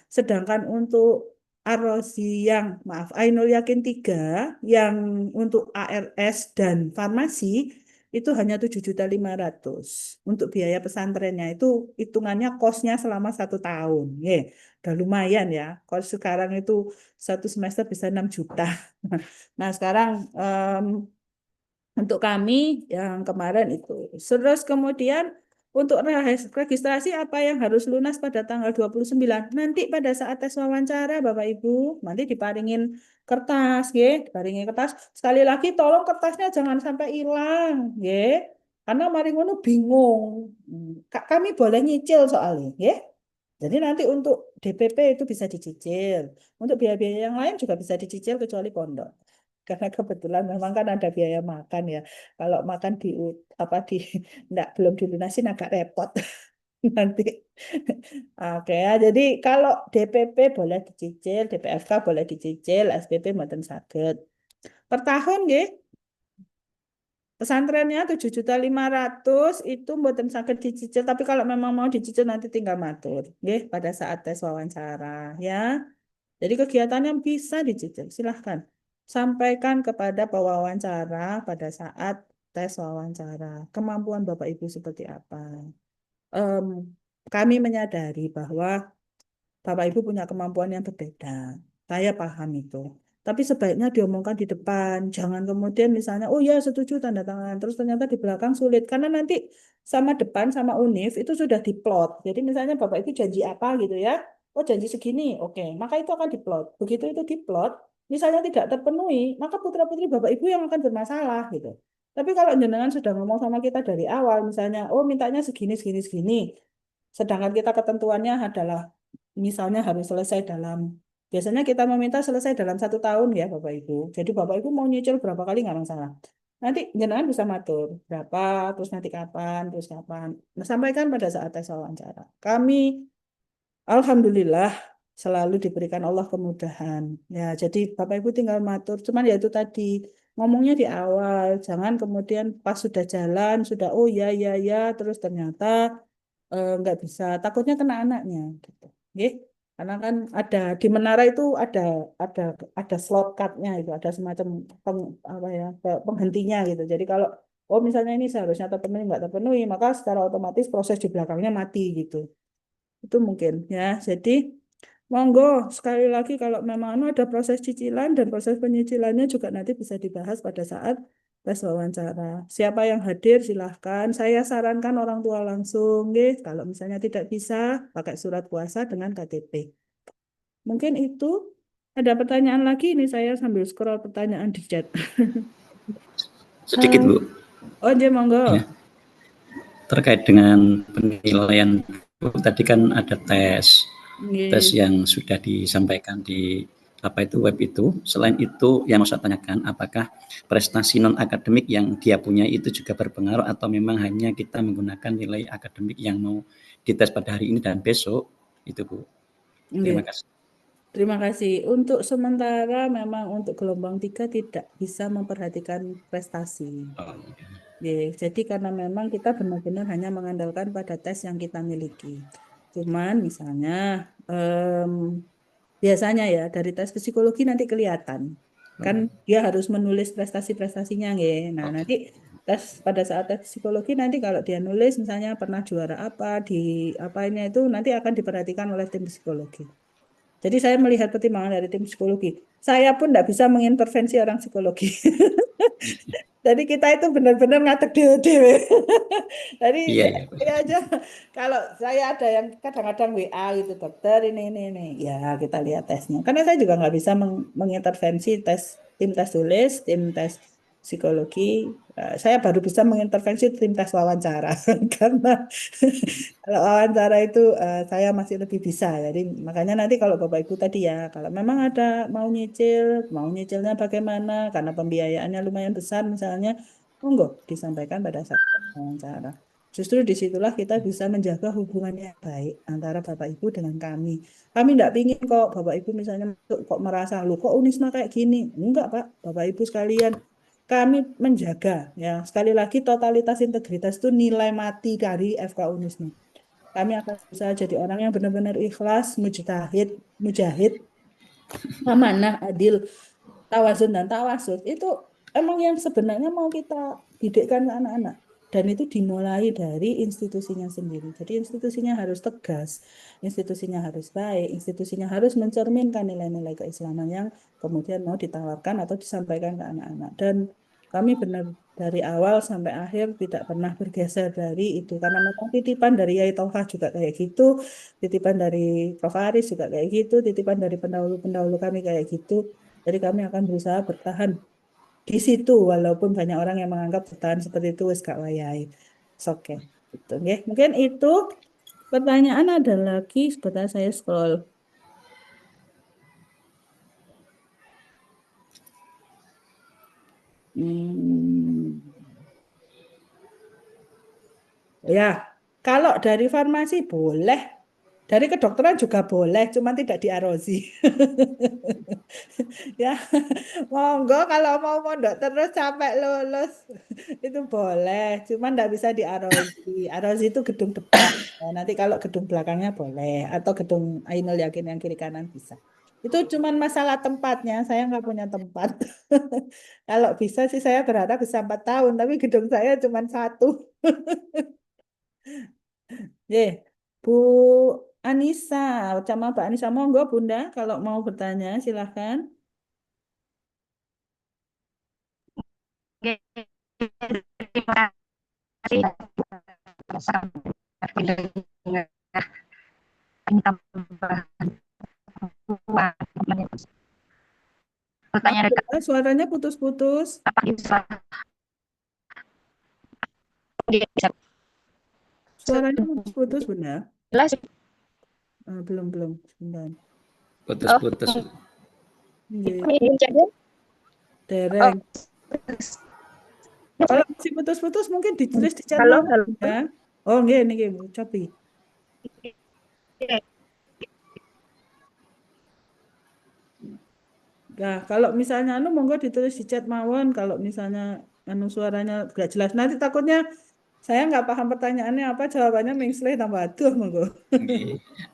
sedangkan untuk Arozi Ainul Yakin 3 yang untuk ARS dan farmasi itu hanya 7.500.000 untuk biaya pesantrennya itu hitungannya kosnya selama 1 tahun udah lumayan ya kos sekarang itu 1 semester bisa 6 juta. Nah sekarang untuk kami yang kemarin itu terus kemudian untuk registrasi apa yang harus lunas pada tanggal 29. Nanti pada saat tes wawancara Bapak Ibu, nanti diparingin kertas, diparingin kertas. Sekali lagi tolong kertasnya jangan sampai hilang, karena mari ngono bingung. Kami boleh nyicil soalnya, Jadi nanti untuk DPP itu bisa dicicil. Untuk biaya-biaya yang lain juga bisa dicicil kecuali pondok. karena kebetulan memang kan ada biaya makan ya. Kalau makan di enggak belum dilunasin agak repot nanti. Oke ya, jadi kalau DPP boleh dicicil, DPFK boleh dicicil, SPP mboten saged. Per tahun nggih, pesantrennya 7.500.000 itu mboten saged dicicil, tapi kalau memang mau dicicil nanti tinggal matur nggih pada saat tes wawancara ya. Jadi kegiatan yang bisa dicicil, silahkan. Sampaikan kepada pewawancara pada saat tes wawancara. Kemampuan Bapak Ibu seperti apa. Em, Kami menyadari bahwa Bapak Ibu punya kemampuan yang berbeda. Saya paham itu. Tapi sebaiknya diomongkan di depan. Jangan kemudian misalnya, oh ya setuju tanda tangan. Terus ternyata di belakang sulit. Karena nanti sama depan, sama univ itu sudah diplot. Jadi misalnya Bapak Ibu janji apa gitu ya. Oh janji segini, oke. Maka itu akan diplot. Begitu itu diplot, misalnya tidak terpenuhi, maka putra-putri Bapak Ibu yang akan bermasalah gitu. Tapi kalau jenengan sudah ngomong sama kita dari awal, misalnya, oh mintanya segini, segini, segini. Sedangkan kita ketentuannya adalah misalnya harus selesai dalam, biasanya kita meminta selesai dalam 1 tahun ya Bapak Ibu. Jadi Bapak Ibu mau nyicil berapa kali nggak masalah. Nanti jenengan bisa matur berapa, terus nanti kapan, terus kapan. Nah, sampaikan pada saat tes wawancara. Kami alhamdulillah selalu diberikan Allah kemudahan. Ya, jadi Bapak Ibu tinggal matur. Cuman ya itu tadi ngomongnya di awal, jangan kemudian pas sudah jalan, sudah oh ya ya ya, terus ternyata nggak bisa. Takutnya kena anaknya. Gitu. Nggih. Karena kan ada di menara itu ada ada slot card-nya itu, ada semacam apa ya penghentinya gitu. Jadi kalau oh misalnya ini seharusnya terpenuhi nggak terpenuhi, maka secara otomatis proses di belakangnya mati gitu. Itu mungkin ya. Jadi monggo sekali lagi kalau memang ada proses cicilan dan proses penyicilannya juga nanti bisa dibahas pada saat tes wawancara. Siapa yang hadir silahkan. Saya sarankan orang tua langsung, nggih. Kalau misalnya tidak bisa pakai surat kuasa dengan KTP. Mungkin itu. Ada pertanyaan lagi ini saya sambil scroll pertanyaan di chat. Sedikit Bu. Oh, nggih monggo. Ya. Terkait dengan penilaian Bu, tadi kan ada tes yang sudah disampaikan di web itu. Selain itu yang mau saya tanyakan, apakah prestasi non akademik yang dia punya itu juga berpengaruh atau memang hanya kita menggunakan nilai akademik yang mau dites pada hari ini dan besok itu Bu. Terima kasih. Terima kasih. Untuk sementara memang untuk gelombang 3 tidak bisa memperhatikan prestasi. Jadi karena memang kita benar-benar hanya mengandalkan pada tes yang kita miliki. Cuman misalnya biasanya ya dari tes psikologi nanti kelihatan. Kan dia harus menulis prestasi-prestasinya nggih. Nah, nanti pada saat tes psikologi nanti kalau dia nulis misalnya pernah juara apa di apanya itu nanti akan diperhatikan oleh tim psikologi. Jadi saya melihat pertimbangan dari tim psikologi. Saya pun tidak bisa mengintervensi orang psikologi. Jadi kita itu benar-benar ngatek dewe-dewe. Jadi saya aja kalau saya ada yang kadang-kadang WA gitu dokter ini. Ya kita lihat tesnya. Karena saya juga nggak bisa mengintervensi tim tes tulis, tim tes psikologi. Saya baru bisa mengintervensi tim tes wawancara karena kalau wawancara itu saya masih lebih bisa. Jadi makanya nanti kalau Bapak Ibu tadi ya, kalau memang ada mau nyicilnya bagaimana karena pembiayaannya lumayan besar misalnya, monggo disampaikan pada saat wawancara. Justru disitulah kita bisa menjaga hubungan yang baik antara Bapak Ibu dengan kami. Kami tidak ingin kok Bapak Ibu misalnya kok merasa lu kok Unisma kayak gini. Enggak Pak, Bapak Ibu sekalian. Kami menjaga ya sekali lagi totalitas integritas itu nilai mati dari FK Unisma. Kami akan berusaha jadi orang yang benar-benar ikhlas, mujahid, amanah, adil, tawazun dan tawasud. Itu emang yang sebenarnya mau kita didikkan ke anak-anak. Dan itu dimulai dari institusinya sendiri. Jadi institusinya harus tegas, institusinya harus baik, institusinya harus mencerminkan nilai-nilai keislaman yang kemudian mau ditawarkan atau disampaikan ke anak-anak. Dan kami benar dari awal sampai akhir tidak pernah bergeser dari itu. Karena memang titipan dari Yai Tauha juga kayak gitu, titipan dari Prof. Aris juga kayak gitu, titipan dari pendahulu-pendahulu kami kayak gitu. Jadi kami akan berusaha bertahan di situ walaupun banyak orang yang menganggap bertahan seperti itu wis gak wayahe. Oke. Gitu nggih. Mungkin itu pertanyaan ada lagi sebentar saya scroll. Ya, kalau dari farmasi boleh, dari kedokteran juga boleh, cuma tidak di arosi. Ya, monggo kalau mau mondok terus sampai lulus itu boleh, cuman nggak bisa di arosi. Arosi itu gedung depan. Nah, nanti kalau gedung belakangnya boleh, atau gedung Ainul Yakin yang kiri kanan bisa. Itu cuman masalah tempatnya, saya nggak punya tempat. Kalau bisa sih saya berharap bisa 4 tahun, tapi gedung saya cuma 1. Bu Anissa, sama Mbak Anissa, monggo Bunda, kalau mau bertanya silahkan. Terima kasih. Pertanyaan Suaranya putus-putus. Suaranya putus-putus, Bunda. Jelas. Belum. Sebentar. Putus-putus. Nggih. Dereng. Kalau masih putus-putus mungkin ditulis di chat Halo, mawon, halo. ya. Oh, nggih niki Bu Cobi. Nah, kalau misalnya monggo ditulis di chat mawon kalau misalnya suaranya nggak jelas. Nanti takutnya saya nggak paham pertanyaannya apa, jawabannya mengsleh tambah aduh monggo.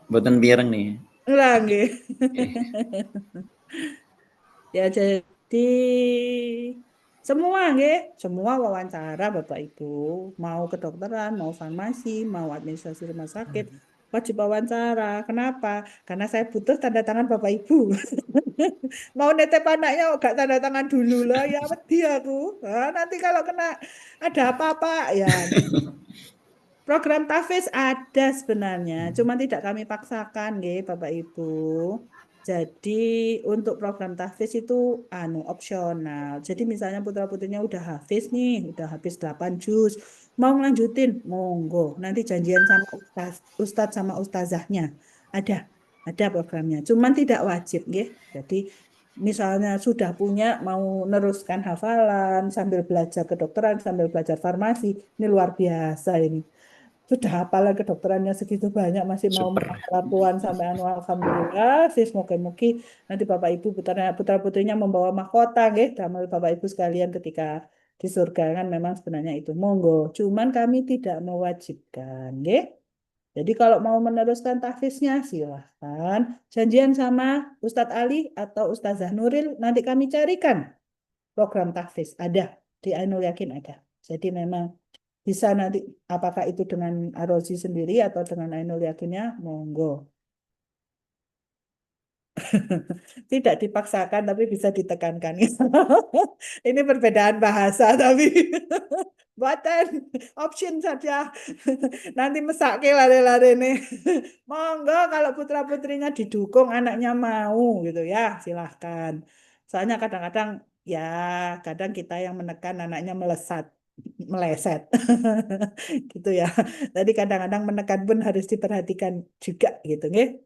Mboten pireng nih. Lah nggih. Ya jadi semua nggih, semua wawancara Bapak Ibu, mau kedokteran, mau farmasi, mau administrasi rumah sakit, wajib wawancara. Kenapa? Karena saya butuh tanda tangan Bapak Ibu. Mau netep anaknya gak tanda tangan dulu lah, ya wedi aku. Nah, nanti kalau kena ada apa-apa ya. Program Tafis ada sebenarnya, cuma tidak kami paksakan nggih Bapak Ibu. Jadi untuk program tahfiz itu opsional. Jadi misalnya putra-putrinya udah hafiz nih, udah habis 8 juz, mau ngelanjutin, monggo. Nanti janjian sama ustadz sama ustazahnya. Ada, ada programnya. Cuman tidak wajib, nggih. Jadi misalnya sudah punya mau neruskan hafalan sambil belajar kedokteran, sambil belajar farmasi, ini luar biasa ini. Sudah hafal kedokterannya segitu banyak masih mau Super. lakuan sampai alhamdulillah sih mugi-mugi nanti Bapak Ibu putra-putrinya membawa mahkota nggih damel Bapak Ibu sekalian ketika di surga kan memang sebenarnya itu monggo cuman kami tidak mewajibkan nggih. Jadi kalau mau meneruskan tahfiznya silahkan janjian sama Ustadz Ali atau Ustazah Nuril nanti kami carikan program tahfiz ada di Ainul Yakin ada. Jadi memang bisa nanti apakah itu dengan Arozi sendiri atau dengan Ainul Yakinnya, monggo. Tidak dipaksakan tapi bisa ditekankan. Ini perbedaan bahasa tapi buatan option saja. Nanti mesake lari-lari nih. Monggo kalau putra-putrinya didukung anaknya mau gitu ya, silahkan. Soalnya kadang-kadang ya kadang kita yang menekan anaknya meleset gitu ya. Tadi kadang-kadang menekan pun harus diperhatikan juga gitu nggih.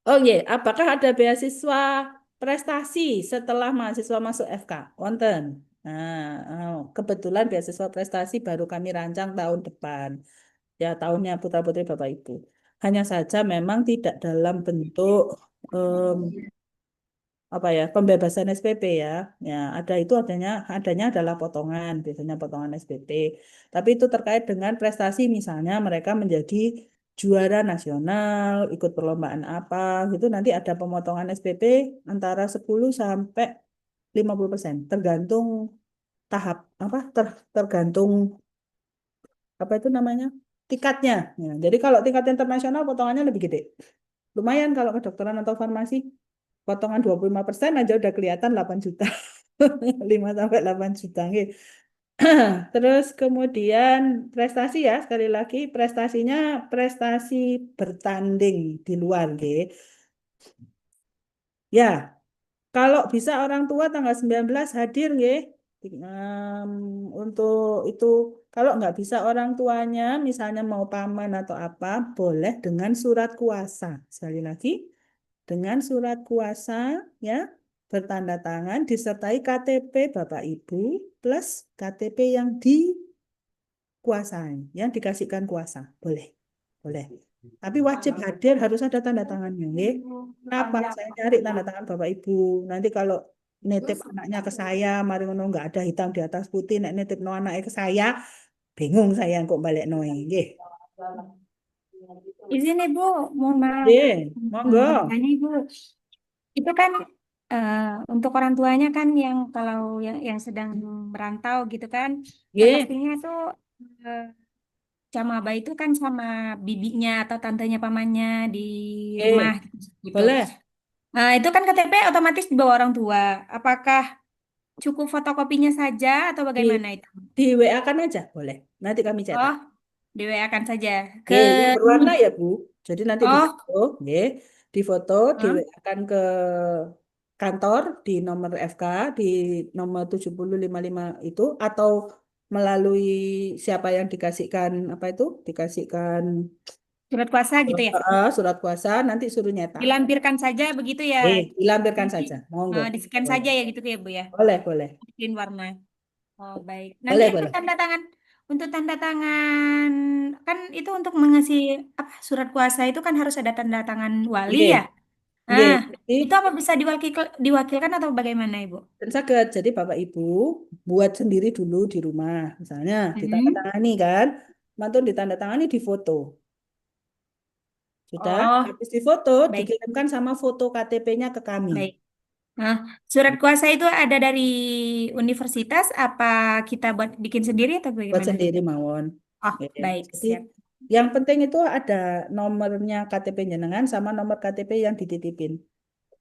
Oh iya, apakah ada beasiswa prestasi setelah mahasiswa masuk FK? Wonten. Nah, kebetulan beasiswa prestasi baru kami rancang tahun depan. Ya, tahunnya putra-putri Bapak Ibu. Hanya saja memang tidak dalam bentuk apa ya pembebasan SPP ya. Ya, adanya adalah potongan, biasanya potongan SPP. Tapi itu terkait dengan prestasi misalnya mereka menjadi juara nasional, ikut perlombaan apa gitu nanti ada pemotongan SPP antara 10 sampai 50%, tergantung tahap apa tergantung apa itu namanya? Tingkatnya. Ya, jadi kalau tingkat internasional potongannya lebih gede. Lumayan kalau kedokteran atau farmasi potongan 25% aja udah kelihatan 8 juta. 5 sampai 8 juta. Nggih. Terus kemudian prestasi ya, sekali lagi prestasinya prestasi bertanding di luar. Nggih. Ya, kalau bisa orang tua tanggal 19 hadir nggih. Untuk itu kalau nggak bisa orang tuanya misalnya mau paman atau apa boleh dengan surat kuasa sekali lagi dengan surat kuasa ya bertanda tangan disertai KTP Bapak Ibu plus KTP yang dikuasai, yang dikasihkan kuasa. Boleh. Boleh. Tapi wajib hadir, harus ada tanda tangannya, nggih. Kenapa? Saya cari tanda tangan Bapak Ibu. Nanti kalau nitip anaknya ke saya, mari ngono nggak ada hitam di atas putih, nek nitip no anaknya ke saya, bingung saya kok balik noe, nggih. Izin Ibu, mohon maaf. Nggih, monggo. Bertanya Ibu, itu kan untuk orang tuanya kan yang kalau yang sedang merantau gitu kan, yang Nggih, pastinya tuh Camaba itu kan sama bibinya atau tantenya pamannya di rumah gitu. boleh. Nah, itu kan KTP otomatis dibawa orang tua. Apakah cukup fotokopinya saja atau Di, bagaimana itu? di WA kan aja, boleh. Nanti kami cetak. Oh, di WA-kan saja. Yang berwarna ya Bu. Jadi nanti Oh, difoto, difoto, di Hah? WA kan ke kantor di nomor FK di nomor 7055 itu atau melalui siapa yang dikasihkan apa itu? Dikasihkan surat kuasa gitu ya? surat kuasa nanti suruh nyetak. Dilampirkan saja begitu ya? Dilampirkan Di- saja. Monggo. di-scan saja ya gitu ya Bu ya? Boleh, boleh. Bikin warna. Oh, baik. Boleh, Nanti boleh. untuk tanda tangan kan itu untuk mengisi apa surat kuasa itu kan harus ada tanda tangan wali Nggih, ya? nggih. Nah, Jadi itu apa bisa diwakilkan atau bagaimana Ibu? saged. Jadi Bapak Ibu buat sendiri dulu di rumah. Misalnya ditandatangani kan. Mantun ditandatangani di foto. Sudah, Oh, habis difoto baik, dikirimkan sama foto KTP-nya ke kami. baik. Nah, surat kuasa itu ada dari universitas apa kita buat bikin sendiri atau Buat bagaimana? sendiri mawon. Oh, Ya. baik, Jadi siap. yang penting itu ada nomornya KTP jenengan sama nomor KTP yang dititipin.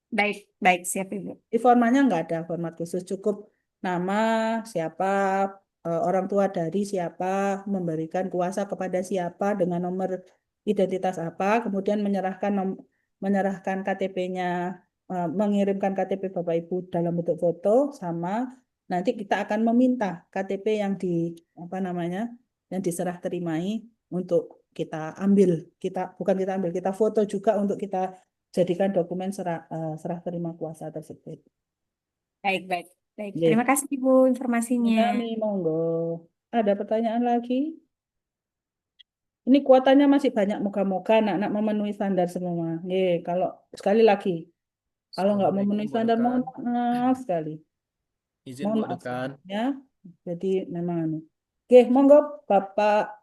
Baik, baik, siap Ibu. Di formatnya nggak ada format khusus, cukup nama siapa, orang tua dari siapa, memberikan kuasa kepada siapa dengan nomor identitas apa, kemudian menyerahkan KTP-nya, mengirimkan KTP Bapak Ibu dalam bentuk foto, sama nanti kita akan meminta KTP yang apa namanya, yang diserah terimai untuk kita ambil, bukan kita ambil, kita foto juga untuk kita jadikan dokumen serah terima kuasa tersebut. Baik, baik, baik. Nggih. Terima kasih Ibu informasinya. Kami monggo. Ada pertanyaan lagi? Ini kuotanya masih banyak, moga-moga anak-anak memenuhi standar semua. Nggih, kalau sekali lagi, kalau nggak memenuhi standar, mohon maaf sekali. Izin Mohon Bu maaf Dekan. ya. Jadi memang Oke, monggo Bapak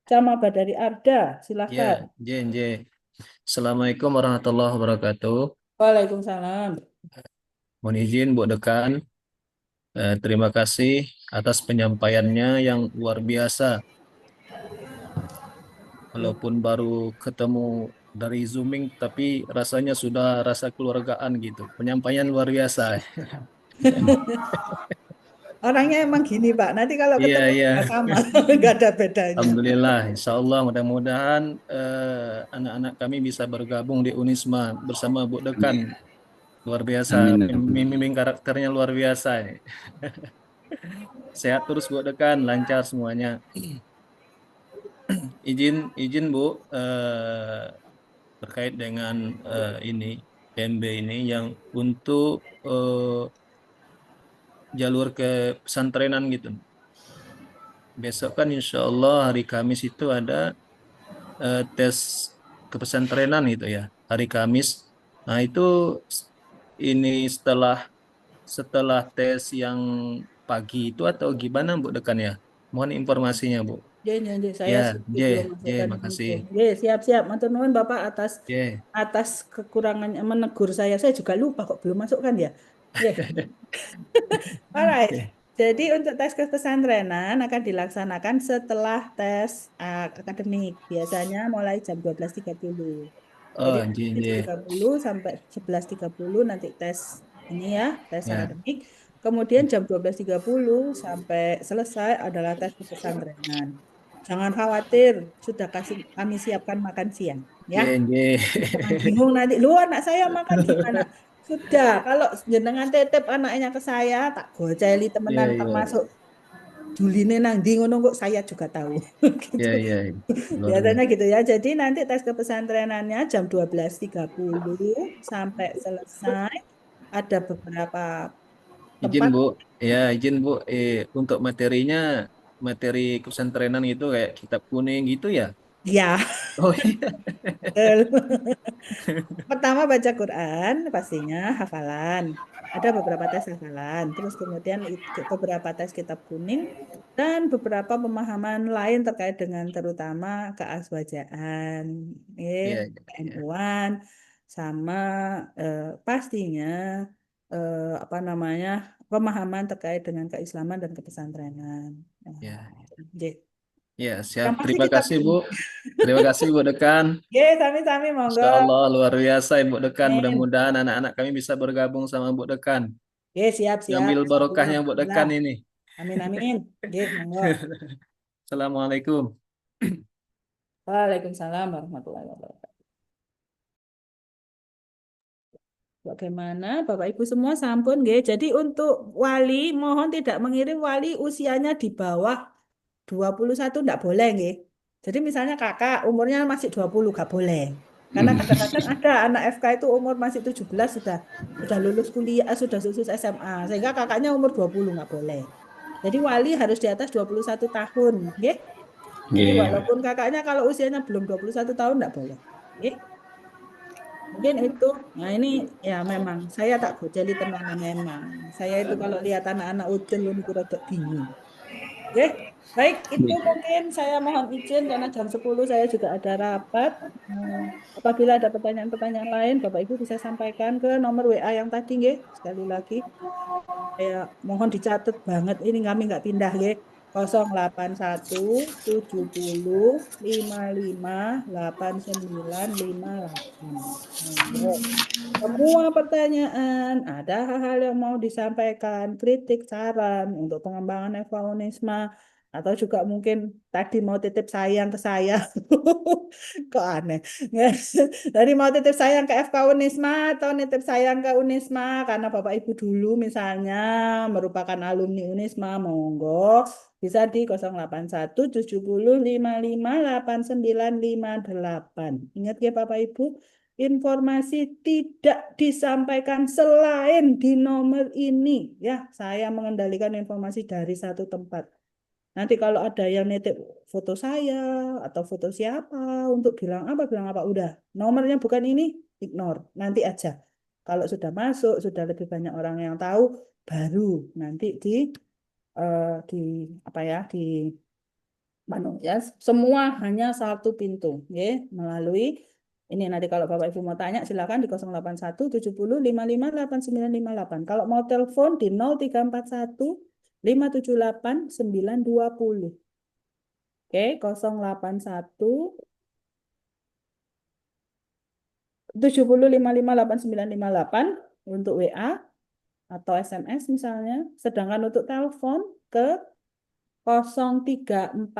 Camaba dari Arda, silakan. JNJ. Assalamualaikum warahmatullahi wabarakatuh. Waalaikumsalam. Mohon izin Bu Dekan. Terima kasih atas penyampaiannya yang luar biasa. Walaupun baru ketemu dari Zooming, tapi rasanya sudah rasa keluargaan gitu. Penyampaian luar biasa. Orangnya emang gini Pak, nanti kalau Iya, ketemu iya. nggak sama, nggak ada bedanya. Alhamdulillah, insya Allah mudah-mudahan anak-anak kami bisa bergabung di Unisma bersama Bu Dekan. Luar biasa, Amin. pembimbing karakternya luar biasa. Sehat terus Bu Dekan, lancar semuanya. Izin Bu, terkait dengan ini PMB ini yang untuk jalur ke pesantrenan gitu. Besok kan insya Allah hari Kamis itu ada tes kepesantrenan gitu ya, hari Kamis. Nah itu ini setelah tes yang pagi itu atau gimana Bu Dekan ya? Mohon informasinya Bu. Saya Ya, belum masukkan makasih. siap-siap. Matur nuwun Bapak J. atas kekurangannya menegur saya. Saya juga lupa kok belum masukkan ya. Alright. Jadi untuk tes kepesantrenan akan dilaksanakan setelah tes akademik. Biasanya mulai jam 12.30. Jadi Oh, J. 10.30 sampai 11.30 nanti tes ini ya, tes Ya. akademik. Kemudian jam 12.30 sampai selesai adalah tes kepesantrenan. Jangan khawatir, sudah kami siapkan makan siang ya. Jangan bingung nanti, lu anak saya makan gimana? Sudah, kalau jenengan titip anaknya ke saya, tak goceli temenan termasuk Juline nang ndi ngono kok saya juga tahu. Gitu. Biasanya gitu ya. Jadi nanti tes kepesantrenannya jam 12.30 sampai selesai ada beberapa Izin tempat. Bu, ya izin Bu, untuk materinya, materi pesantrenan itu kayak kitab kuning gitu ya? Ya, Oh iya. betul. Pertama baca Quran, pastinya hafalan. Ada beberapa tes hafalan, terus kemudian beberapa tes kitab kuning, dan beberapa pemahaman lain terkait dengan terutama keaswajaan, Iya, iya, iya. KNU-an, sama pastinya apa namanya pemahaman terkait dengan keislaman dan kepesantrenan. Iya, Jadi, iya, siap. yang pasti Terima kitab kasih Bu. kuning. Terima kasih Bu Dekan. Oke, sami-sami, Insya monggo. Allah luar biasa Ibu Dekan. Amin. Mudah-mudahan anak-anak kami bisa bergabung sama Bu Dekan. Oke, siap-siap. Ngambil Insyaallah. barokahnya Bu Alhamdulillah. Dekan ini. Amin, amin. Oke, monggo. Assalamualaikum. Waalaikumsalam warahmatullahi wabarakatuh. Bagaimana Bapak Ibu semua sampun nggih. Jadi untuk wali mohon tidak mengirim wali usianya di bawah 21 enggak boleh nggih. Jadi misalnya kakak umurnya masih 20 nggak boleh. Karena kadang-kadang ada anak FK itu umur masih 17 sudah lulus kuliah, sudah lulus SMA, sehingga kakaknya umur 20 nggak boleh. Jadi wali harus di atas 21 tahun, nggih. Jadi Nggih. walaupun kakaknya kalau usianya belum 21 tahun enggak boleh. Nggih. Mungkin itu. Nah, ini ya memang saya tak bojeli tenanan memang. Saya itu kalau lihat anak-anak ucil niku rada bingung. Oke, baik itu mungkin saya mohon izin karena jam 10 saya juga ada rapat. Apabila ada pertanyaan-pertanyaan lain, Bapak Ibu bisa sampaikan ke nomor WA yang tadi, nggih. Sekali lagi, saya mohon dicatat banget. Ini kami nggak pindah, nggih. 081 70 55 89 58. Semua pertanyaan, ada hal-hal yang mau disampaikan, kritik, saran untuk pengembangan Eva atau juga mungkin tadi mau titip sayang ke saya. Kok aneh. Dari mau titip sayang ke FK Unisma atau nitip sayang ke Unisma karena Bapak Ibu dulu misalnya merupakan alumni Unisma, monggo bisa di 081 70 55 8958. Ingat ya Bapak Ibu, informasi tidak disampaikan selain di nomor ini. Ya, saya mengendalikan informasi dari satu tempat. Nanti kalau ada yang nitip foto saya atau foto siapa untuk bilang apa, udah. Nomornya bukan ini, ignore. Nanti aja. Kalau sudah masuk, sudah lebih banyak orang yang tahu, baru nanti di apa ya, di ya, semua hanya satu pintu, ya, melalui ini nanti kalau Bapak Ibu mau tanya silakan di 081 70 55 8958. Kalau mau telepon di 0341 578 920. Oke, 081 70 55 8958 untuk WA atau SMS misalnya. Sedangkan untuk telepon ke 0341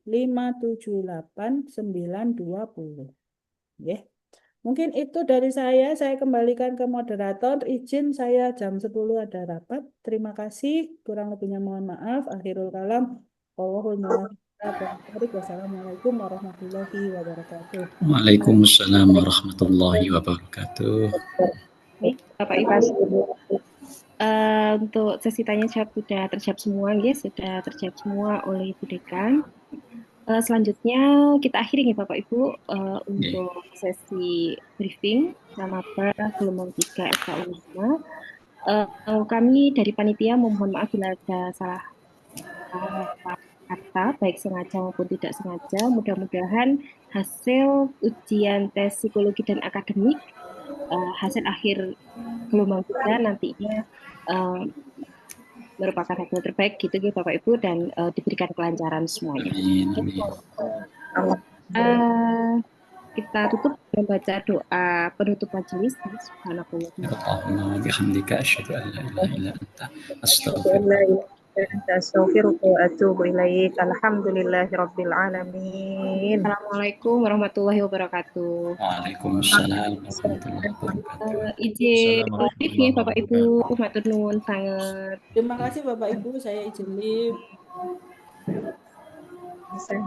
578 920. Ya. Mungkin itu dari saya kembalikan ke moderator. Izin saya jam 10 ada rapat. Terima kasih. Kurang lebihnya mohon maaf. Akhirul kalam. Wassalamualaikum warahmatullahi wabarakatuh. Waalaikumsalam warahmatullahi wabarakatuh. Baik, Bapak Ibu. Untuk sesi tanya jawab sudah terjawab semua, ya, sudah terjawab semua oleh Ibu Dekan. Selanjutnya kita akhiri ya Bapak Ibu untuk sesi briefing sama gelombang 3 FK Unisma. Kami dari panitia mohon maaf bila ada salah kata baik sengaja maupun tidak sengaja. Mudah-mudahan hasil ujian tes psikologi dan akademik hasil akhir gelombang 3 nantinya merupakan hasil terbaik gitu ya Bapak Ibu dan diberikan kelancaran semuanya. Kita tutup dengan baca doa penutup majelis. Subhanallah bihamdika asyhadu an la ilaha illa anta astaghfiruka Astaghfiruka wa atubu ilaik. Alhamdulillahirabbil alamin. Assalamualaikum warahmatullahi wabarakatuh. Waalaikumsalam warahmatullahi wabarakatuh. Izin live ya Bapak Ibu, matur nuwun sangat. Terima kasih Bapak Ibu, saya izin live. Bisa.